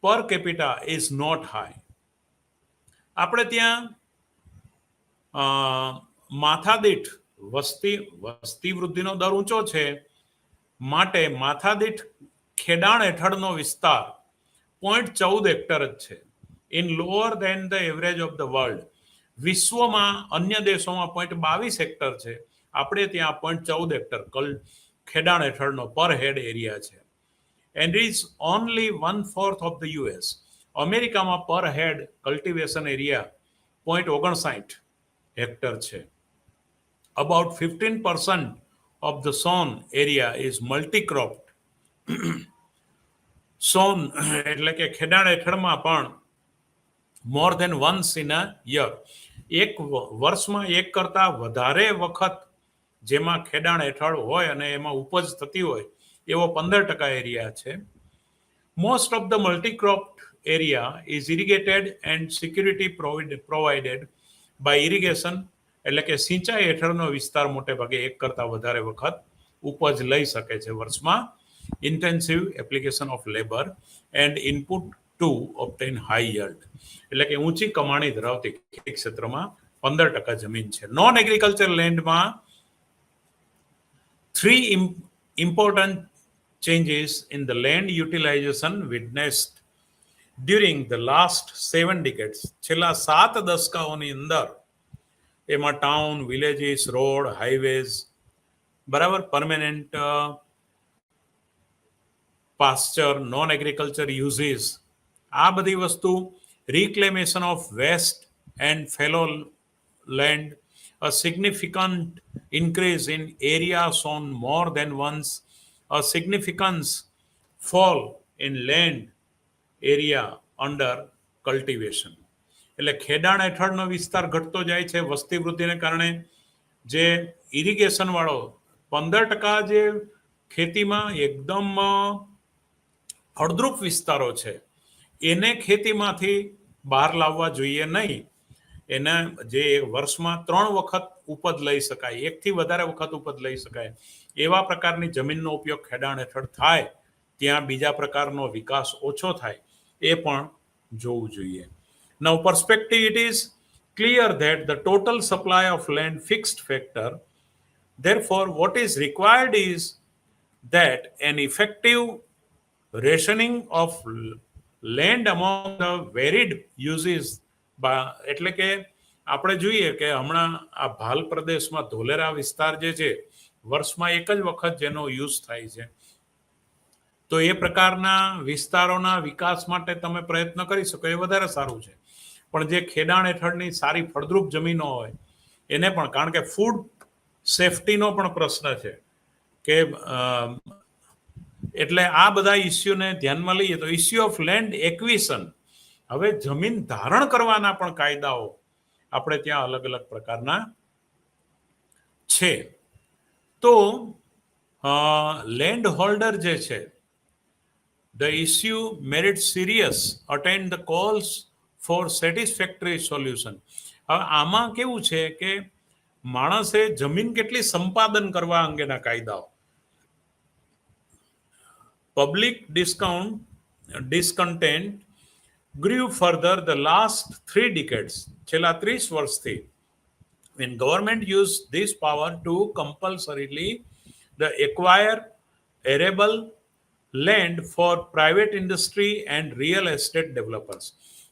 per capita is not high. આપણે ત્યાં માથાદીઠ વસ્તી વૃદ્ધિનો દર ઊંચો છે, માટે માથાદીઠ ખેડાણ હેઠળનો વિસ્તાર 0.14 હેક્ટર જ છે. In lower than the average of the world. વિશ્વમાં અન્ય દેશોમાં 0.22 હેક્ટર છે, આપણે ત્યાં 0.14 હેક્ટર ખેડાણ હેઠળનો પર હેડ એરિયા છે. And is only 1/4 of the US. અમેરિકામાં પર હેડ કલ્ટિવેશન એરિયા 0.59 હેક્ટર છે. About 15% of the sown area is multi-cropped. sown એટલે કે ખેડાણ હેઠળમાં પણ more than once in a year. એક વર્ષમાં એક કરતા વધારે વખત જેમાં ખેડાણ હેઠળ હોય અને એમાં ઉપજ થતી હોય એવો 15% એરિયા છે. Most of the multi-cropped area is irrigated and security provided by irrigation. એટલે કે સિંચાઈ હેઠળનો વિસ્તાર મોટે ભાગે એક કરતા વધારે વખત ઉપજ લઈ શકે છે વર્ષમાં. Intensive application of labour and input to obtain high yield. એટલે કે ઊંચી કમાણી ધરાવતી ખેતી ક્ષેત્રમાં 15% જમીન છે. નોન એગ્રીકલ્ચર લેન્ડમાં 3 important changes in the land utilization witnessed during the last 7 decades. છેલ્લા 7 દશકાઓની અંદર એમાં ટાઉન, વિલેજીસ, રોડ, હાઈવેઝ, બરાબર, પરમેનન્ટ પાસ્ચર, નોન એગ્રીકલ્ચર યુઝીસ, આ બધી વસ્તુ, reclamation of waste and fallow land, a significant increase in area sown more than once, a significant fall in land area under cultivation. એટલે ખેડાણ હેઠળનો વિસ્તાર ઘટતો જાય છે વસ્તી વૃદ્ધિને કારણે. જે ઇરિગેશન વાળો 15% જે ખેતીમાં એકદમ ફળદ્રુપ વિસ્તારો છે એને ખેતીમાંથી બહાર લાવવા જોઈએ નહીં. એને જે વર્ષમાં 3 વખત ઉપજ લઈ શકાય, 1 થી વધારે વખત ઉપજ લઈ શકાય એવા પ્રકારની જમીનનો ઉપયોગ ખેડાણ હેઠળ થાય, ત્યાં બીજા પ્રકારનો વિકાસ ઓછો થાય એ પણ જોવું જોઈએ. Now perspective, it is clear that the total supply of land fixed factor. Therefore, what is required is that an effective rationing of land among the varied uses. એટલે કે આપણે જોઈએ કે હમણાં આ ભાલ પ્રદેશમાં ધોલેરા વિસ્તાર જે છે વર્ષમાં એક જ વખત જેનો યુઝ થાય છે, તો એ પ્રકારના વિસ્તારોના વિકાસ માટે તમે પ્રયત્ન કરી શકો એ વધારે સારું છે. પણ જે ખેડાણ હેઠળની સારી ફળદ્રુપ જમીનો હોય એને પણ, કારણ કે ફૂડ સેફટીનો પણ પ્રશ્ન છે કે એટલે આ બધા ઇસ્યુને ધ્યાનમાં લઈએ તો ઇસ્યુ ઓફ લેન્ડ એક્વિશન, હવે જમીન ધારણ કરવાના પણ કાયદાઓ આપણે ત્યાં અલગ અલગ પ્રકારના છે. તો લેન્ડ હોલ્ડર જે છે, the issue merit serious attend the calls for satisfactory solution. હવે આમાં કેવું છે કે માણસે જમીન કેટલી સંપાદન કરવા અંગેના કાયદાઓ, public discontent grew further the last 3 decades. છેલ્લા 30 વર્ષથી when government used this power to compulsorily the acquire arable land for private industry and real estate developers.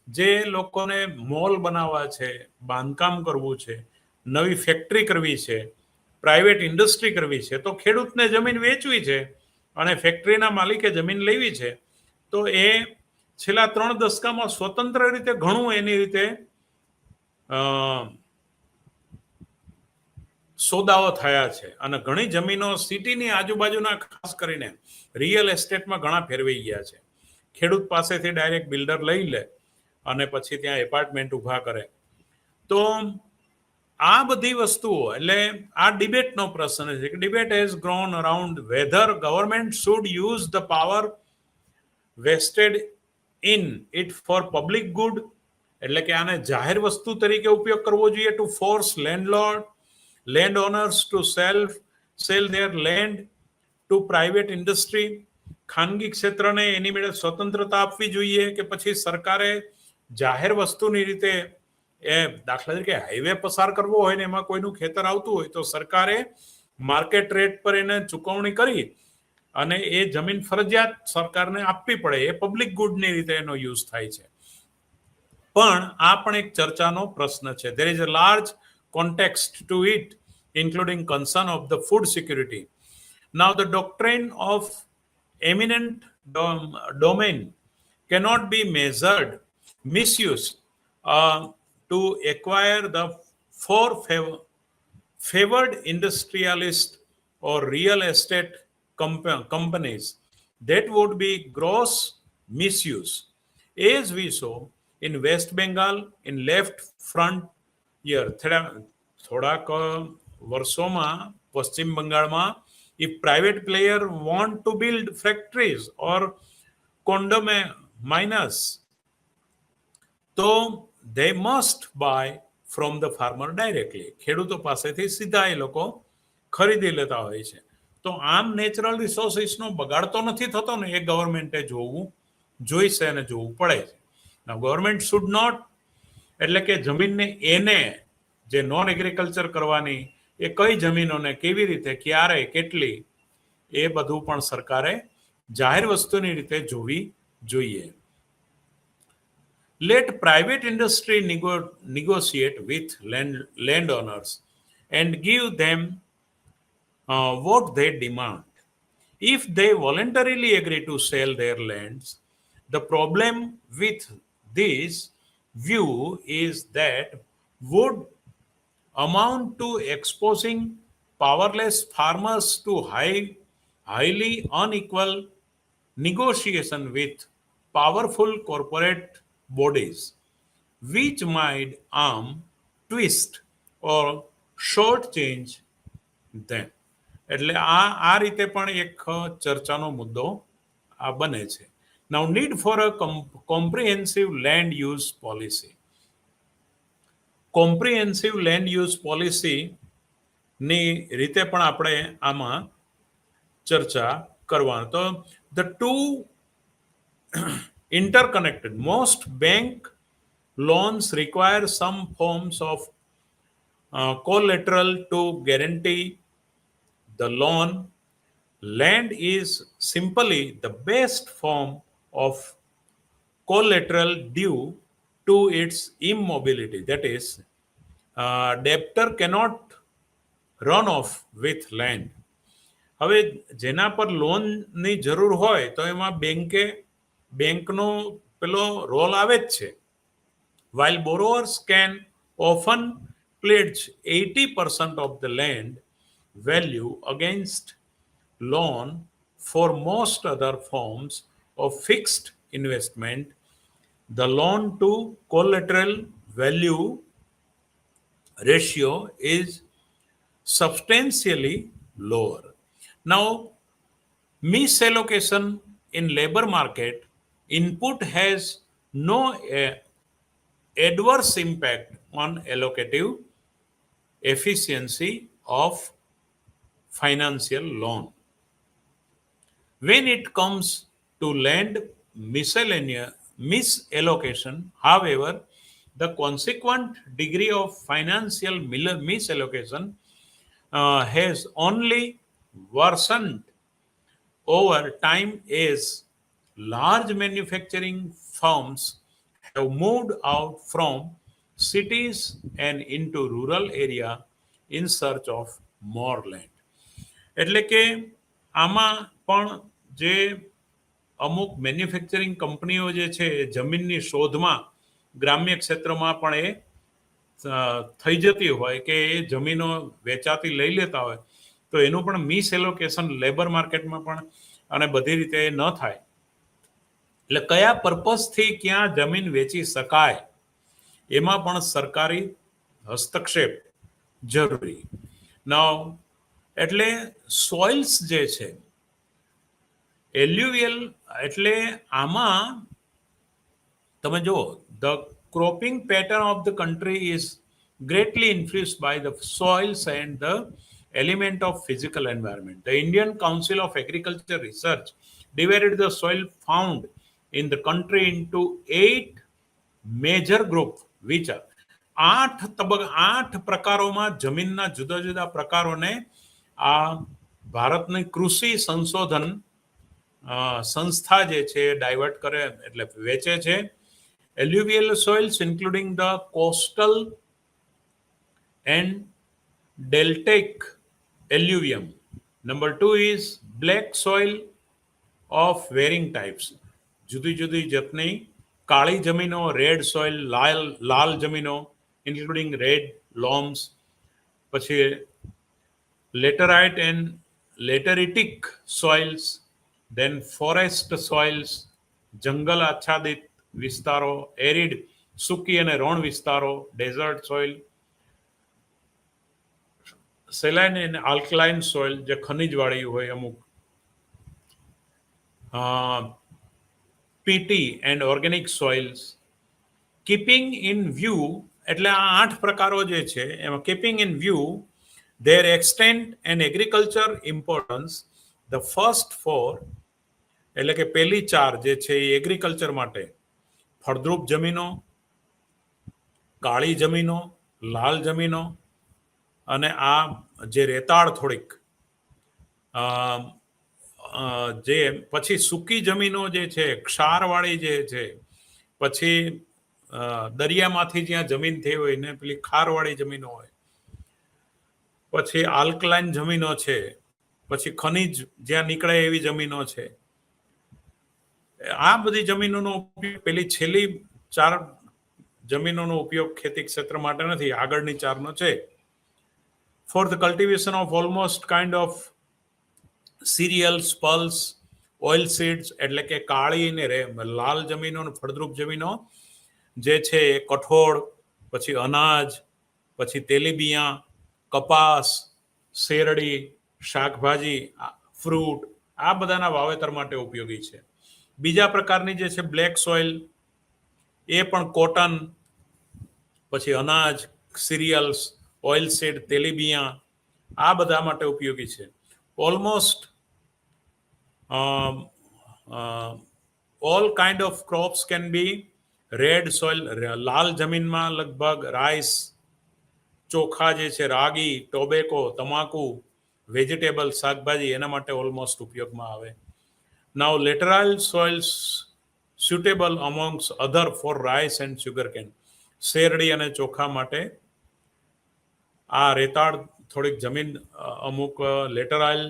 જે લોકોને મોલ બનાવવા છે, બાંધકામ કરવું છે, નવી ફેક્ટરી કરવી છે, પ્રાઇવેટ ઇન્ડસ્ટ્રી કરવી છે, તો ખેડૂતને જમીન વેચવી છે અને ફેક્ટરીના માલિકે જમીન લેવી છે, તો એ છેલ્લા 3 દશકામાં સ્વતંત્ર રીતે ઘણું એની રીતે સોદાઓ થયા છે અને ઘણી જમીનો સિટીની આજુબાજુના ખાસ કરીને રિયલ એસ્ટેટમાં ઘણા ફેરવાઈ ગયા છે. ખેડૂત પાસેથી ડાયરેક્ટ બિલ્ડર લઈ લે અને પછી ત્યાં એપાર્ટમેન્ટ ઊભા કરે. તો આ બધી વસ્તુઓ, એટલે આ ડિબેટનો પ્રશ્ન છે કે debate has grown around whether government should use the power vested in it for public good, એટલે કે આને જાહેર વસ્તુ તરીકે ઉપયોગ કરવો જોઈએ, to force land owners to sell their land to private industry, ખાનગી ક્ષેત્રને એની મેળે સ્વતંત્રતા આપવી જોઈએ કે પછી સરકારે જાહેર વસ્તુની રીતે એ દાખલા તરીકે હાઈવે પસાર કરવો હોય ને એમાં કોઈનું ખેતર આવતું હોય તો સરકારે માર્કેટ રેટ પર એને ચૂકવણી કરી અને એ જમીન ફરજિયાત સરકારને આપવી પડે, એ પબ્લિક ગુડની રીતે એનો યુઝ થાય છે. પણ આ પણ એક ચર્ચાનો પ્રશ્ન છે. there is a large context to it, including concern of the food security. Now the doctrine of eminent domain cannot be measured misuse to acquire the for favored industrialist or real estate companies. That would be gross misuse, as we saw in West Bengal in left frontier થોડાક વર્ષોમાં પશ્ચિમ બંગાળમાં if private player want to build factories or condominiums, તો they must buy from the farmer directly. ખેડૂતો પાસેથી સિધા એ લોકો ખરીદી લેતા હોય છે. તો આમ નેચરલ રિસોર્સિસનો બગાડ તો નથી થતો ને, એ ગવર્મેન્ટે જોઈશે અને જોવું પડે છે. ગવર્મેન્ટ શુડ નોટ, એટલે કે જમીનને એને જે નોન એગ્રીકલ્ચર કરવાની એ કઈ જમીનોને કેવી રીતે ક્યારે કેટલી એ બધું પણ સરકારે જાહેર વસ્તુની રીતે જોવી જોઈએ. Let private industry negotiate with landowners and give them what they demand. If they voluntarily agree to sell their lands, the problem with this view is that would amount to exposing powerless farmers to highly unequal negotiation with powerful corporate bodies, which might twist or shortchange them. એટલે આ રીતે પણ એક ચર્ચાનો મુદ્દો આ બને છે. Now need for a comprehensive land use policy. Comprehensive land use પોલિસીની રીતે પણ આપણે આમાં ચર્ચા કરવાનું. તો the two interconnected. Most bank loans require some forms of collateral to guarantee the loan. Land is simply the best form of collateral due to its immobility. That is, debtor cannot run off with land. હવે જેના પર લોનની જરૂર હોય તો એમાં બેંકનો પેલો રોલ આવે જ છે. While borrowers can often pledge 80% of the land value against loan, for most other forms of fixed investment, the loan to collateral value ratio is substantially lower. Now, misallocation in labor market input has no adverse impact on allocative efficiency of financial loan. When it comes to land misallocation, however, the consequent degree of financial misallocation has only worsened over time as large manufacturing firms have moved out from cities and into rural area in search of more land. એટલે કે આમાં પણ જે અમુક મેન્યુફેક્ચરિંગ કંપનીઓ જે છે એ જમીનની શોધમાં ગ્રામ્ય ક્ષેત્રમાં પણ એ થઈ જતી હોય કે એ જમીનો વેચાતી લઈ લેતા હોય તો એનું પણ મિસ એલોકેશન લેબર માર્કેટમાં પણ અને બધી રીતે ન થાય. એટલે કયા પર્પઝથી ક્યાં જમીન વેચી શકાય એમાં પણ સરકારી હસ્તક્ષેપ જરૂરી. નાઉ એટલે સોઇલ્સ જે છે એલ્યુવિયલ, એટલે આમાં તમે જુઓ the cropping pattern of the country is greatly influenced by the soils and the element of physical environment. The Indian Council of Agriculture Research divided the soil found in the country into 8 major group which are 8 પ્રકારોમાં જમીનના જુદા જુદા પ્રકારોને આ ભારતની કૃષિ સંશોધન સંસ્થા જે છે ડાયવર્ટ કરે એટલે વેચે છે. Alluvial soils including the coastal and deltaic alluvium. Number 2 is black soil of varying types. જુદી જુદી જાતની કાળી જમીનો, રેડ સોઇલ, લાલ જમીનો ઇન્ક્લુડિંગ રેડ લોમ્સ. પછી laterite and lateritic soils, then forest soils, જંગલ આચ્છાદિત વિસ્તારો, એરિડ સૂકી અને રણ વિસ્તારો, desert soil, saline and alkaline soil જે ખનિજવાળી હોય અમુક, peaty and organic soils. Keeping in view એટલે આ 8 પ્રકારો જે છે એમાં keeping in view their extent and agriculture importance, the first 4 એટલે કે પહેલી 4 જે છે એ એગ્રીકલ્ચર માટે ફળદ્રુપ જમીનો, કાળી જમીનો, લાલ જમીનો અને આ જે રેતાળ થોડીક જે પછી સૂકી જમીનો જે છે, ક્ષારવાળી જે છે, પછી દરિયામાંથી જ્યાં જમીન થઈ હોય ને પેલી ખારવાળી જમીનો હોય, પછી આલ્કલાઇન જમીનો છે, પછી ખનિજ જ્યાં નીકળે એવી જમીનો છે. આ બધી જમીનોનો ઉપયોગ પેલી છેલ્લી 4 જમીનોનો ઉપયોગ ખેતી ક્ષેત્ર માટે નથી, આગળની 4નો છે. For the cultivation of almost kind of serials, pulse, oil seeds એટલે કે કાળી ને લાલ જમીનો, ફળદ્રુપ જમીનો જે છે કઠોળ, પછી અનાજ, પછી તેલીબિયાં, કપાસ, શેરડી, શાકભાજી, ફ્રૂટ આ બધાના વાવેતર માટે ઉપયોગી છે. બીજા પ્રકારની જે છે બ્લેક સોઇલ એ પણ કોટન, પછી અનાજ, સિરિયલ્સ, ઓઇલ સીડ, તેલીબિયાં આ બધા માટે ઉપયોગી છે. Almost all kind of crops can be red soil. લાલ જમીનમાં લગભગ રાઈસ, ચોખા જે છે, રાગી, ટોબેકો, તમાકુ, વેજીટેબલ, શાકભાજી એના માટે ઓલમોસ્ટ ઉપયોગમાં આવે. નાઉ લેટરાઇલ સોઇલ્સ suitable amongst other for rice and sugarcane. શેરડી અને ચોખા માટે આ રેતાળ થોડીક જમીન અમુક લેટરાઇલ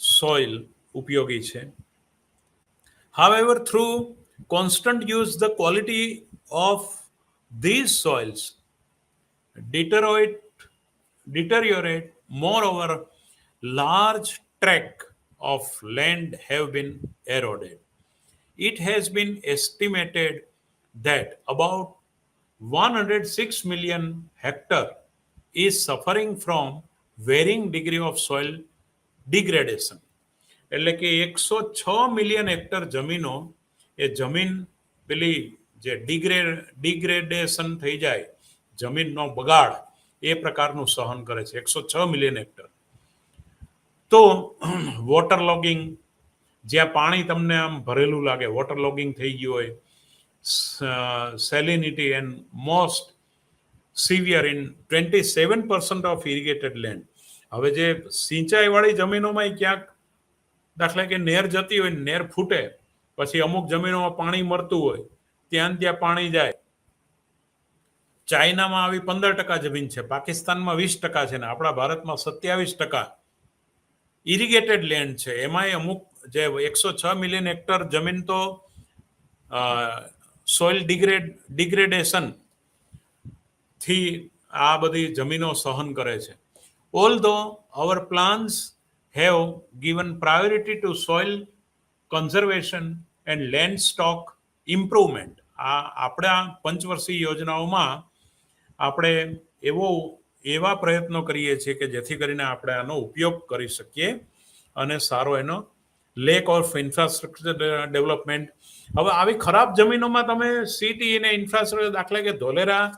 સોઇલ ઉપયોગી છે. However, through constant use, the quality of these soils deteriorate. Moreover, large tract of land have been eroded. It has been estimated that about 106 million hectare is suffering from varying degree of soil degradation. એટલે કે 106 મિલિયન હેક્ટર જમીનો એ જમીન પેલી જે ડિગ્રેડેશન થઈ જાય, જમીનનો બગાડ એ પ્રકારનું સહન કરે છે. 106 મિલિયન હેક્ટર. તો વોટર લોગિંગ, જ્યાં પાણી તમને આમ ભરેલું લાગે, વોટર લોગિંગ થઈ ગયું હોય, salinity and most severe in 27% of irrigated land. હવે જે સિંચાઈવાળી જમીનોમાં ક્યાંક દાખલા કે નેર જતી હોય, નેર ફૂટે, પછી અમુક જમીનોમાં પાણી મળતું હોય, ત્યાં પાણી જાય. ચાઇનામાં આવી 15% જમીન છે, પાકિસ્તાનમાં 20% છે ને આપણા ભારતમાં 27% ઇરિગેટેડ લેન્ડ છે. એમાંય અમુક જે 106 મિલિયન હેક્ટર જમીન તો સોઇલ ડિગ્રેડેશન થી આ બધી જમીનો સહન કરે છે. Although our plans have given priority to soil conservation and land stock improvement, આપણા પંચવર્ષીય યોજનાઓમાં આપણે એવા પ્રયત્નો કરીએ છીએ કે જેથી કરીને આપણે આનો ઉપયોગ કરી શકીએ અને સારો એનો લેક ઓફ ઇન્ફ્રાસ્ટ્રક્ચર ડેવલપમેન્ટ. હવે આવી ખરાબ જમીનોમાં તમે સિટી અને ઇન્ફ્રાસ્ટ્રક્ચર દાખલા કે ધોલેરામાં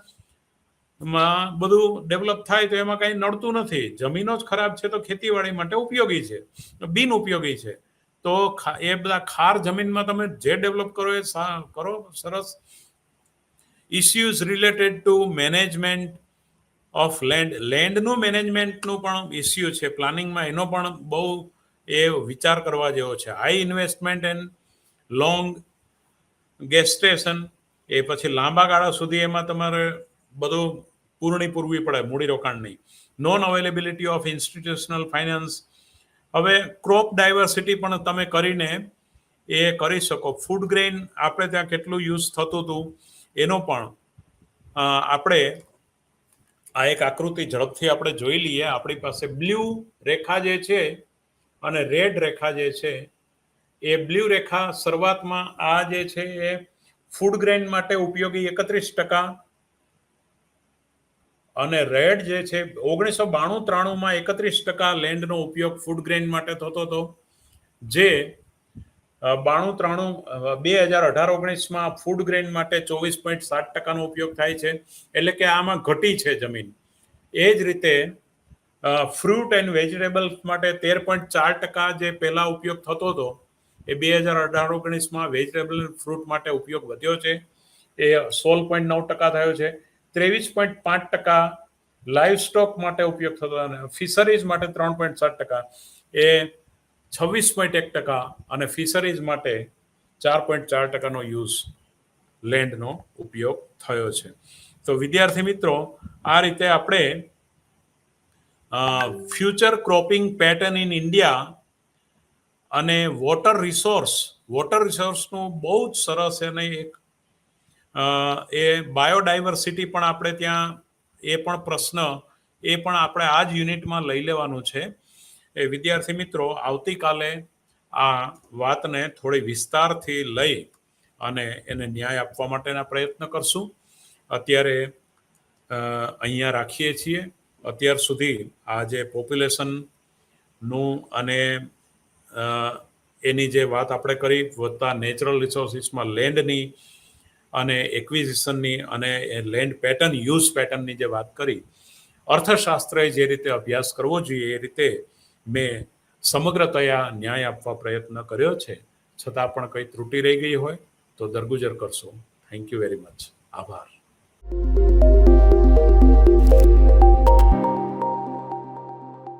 બધું ડેવલપ થાય તો એમાં કંઈ નડતું નથી. જમીનો જ ખરાબ છે તો ખેતીવાડી માટે ઉપયોગી છે, બિન ઉપયોગી છે. તો એ બધા ખાર જમીનમાં તમે જે ડેવલપ કરો એ કરો સરસ. Issues related to management of લેન્ડનું મેનેજમેન્ટનું પણ ઇસ્યુ છે પ્લાનિંગમાં, એનો પણ બહુ એ વિચાર કરવા જેવો છે. હાઈ ઇન્વેસ્ટમેન્ટ એન્ડ લોંગ ગેસ્ટેશન, એ પછી લાંબા ગાળા સુધી એમાં તમારે બધું પૂરણી પૂરવી પડે મૂડીરોકાણની. Non availability of institutional finance. હવે ક્રોપ ડાયવર્સિટી પણ તમે કરીને એ કરી શકો. ફૂડ ગ્રેઇન આપણે ત્યાં કેટલું યુઝ થતું હતું એનો પણ આપણે આ એક આકૃતિ ઝડપથી આપણે જોઈ લઈએ. આપણી પાસે બ્લુ રેખા જે છે અને રેડ રેખા જે છે, એ બ્લુ રેખા શરૂઆતમાં આ જે છે એ ફૂડ ગ્રેઇન માટે ઉપયોગી 31%, અને રેડ જે છે 1992-93માં 31% લેન્ડનો ઉપયોગ ફૂડ ગ્રેઇન માટે થતો હતો, જે 2018-19માં ફૂડ ગ્રેઇન માટે 24.7%નો ઉપયોગ થાય છે. એટલે કે આમાં ઘટી છે જમીન. એ જ રીતે ફ્રૂટ એન્ડ વેજીટેબલ્સ માટે 13.4% જે પહેલા ઉપયોગ થતો હતો, એ 2018-19માં વેજીટેબલ ફ્રૂટ માટે ઉપયોગ વધ્યો છે, એ 16.9% થયો છે. 23.5% લાઈવ સ્ટોક માટે ઉપયોગ થતો, અને ફિશરીઝ માટે 3.7%, એ 26.1%, અને ફિશરીઝ માટે 4.4%નો યુઝ લેન્ડનો ઉપયોગ થયો છે. તો વિદ્યાર્થી મિત્રો, આ રીતે આપણે future cropping pattern in India અને વોટર રિસોર્સનું બહુ જ સરસ એને એક એ બાયોડાયવર્સિટી પણ આપણે ત્યાં એ પણ પ્રશ્ન એ પણ આપણે આ જ યુનિટમાં લઈ લેવાનું છે. એ વિદ્યાર્થી મિત્રો, આવતીકાલે આ વાતને થોડી વિસ્તારથી લઈ અને એને ન્યાય આપવા માટેના પ્રયત્ન કરશું. અત્યારે અહીંયા રાખીએ છીએ. અત્યાર સુધી આ જે પોપ્યુલેશનનું અને એની જે વાત આપણે કરી, વધતા નેચરલ રિસોર્સિસમાં લેન્ડની અને એક્વિઝિશનની અને લેન્ડ પેટર્ન યુઝ પેટર્નની જે વાત કરી, અર્થશાસ્ત્રએ જે રીતે અભ્યાસ કરવો જોઈએ એ રીતે મેં સમગ્રતયા ન્યાય આપવા પ્રયત્ન કર્યો છે. છતાં પણ કંઈ ત્રુટિ રહી ગઈ હોય તો દરગુજર કરશો. Thank you very much. આભાર.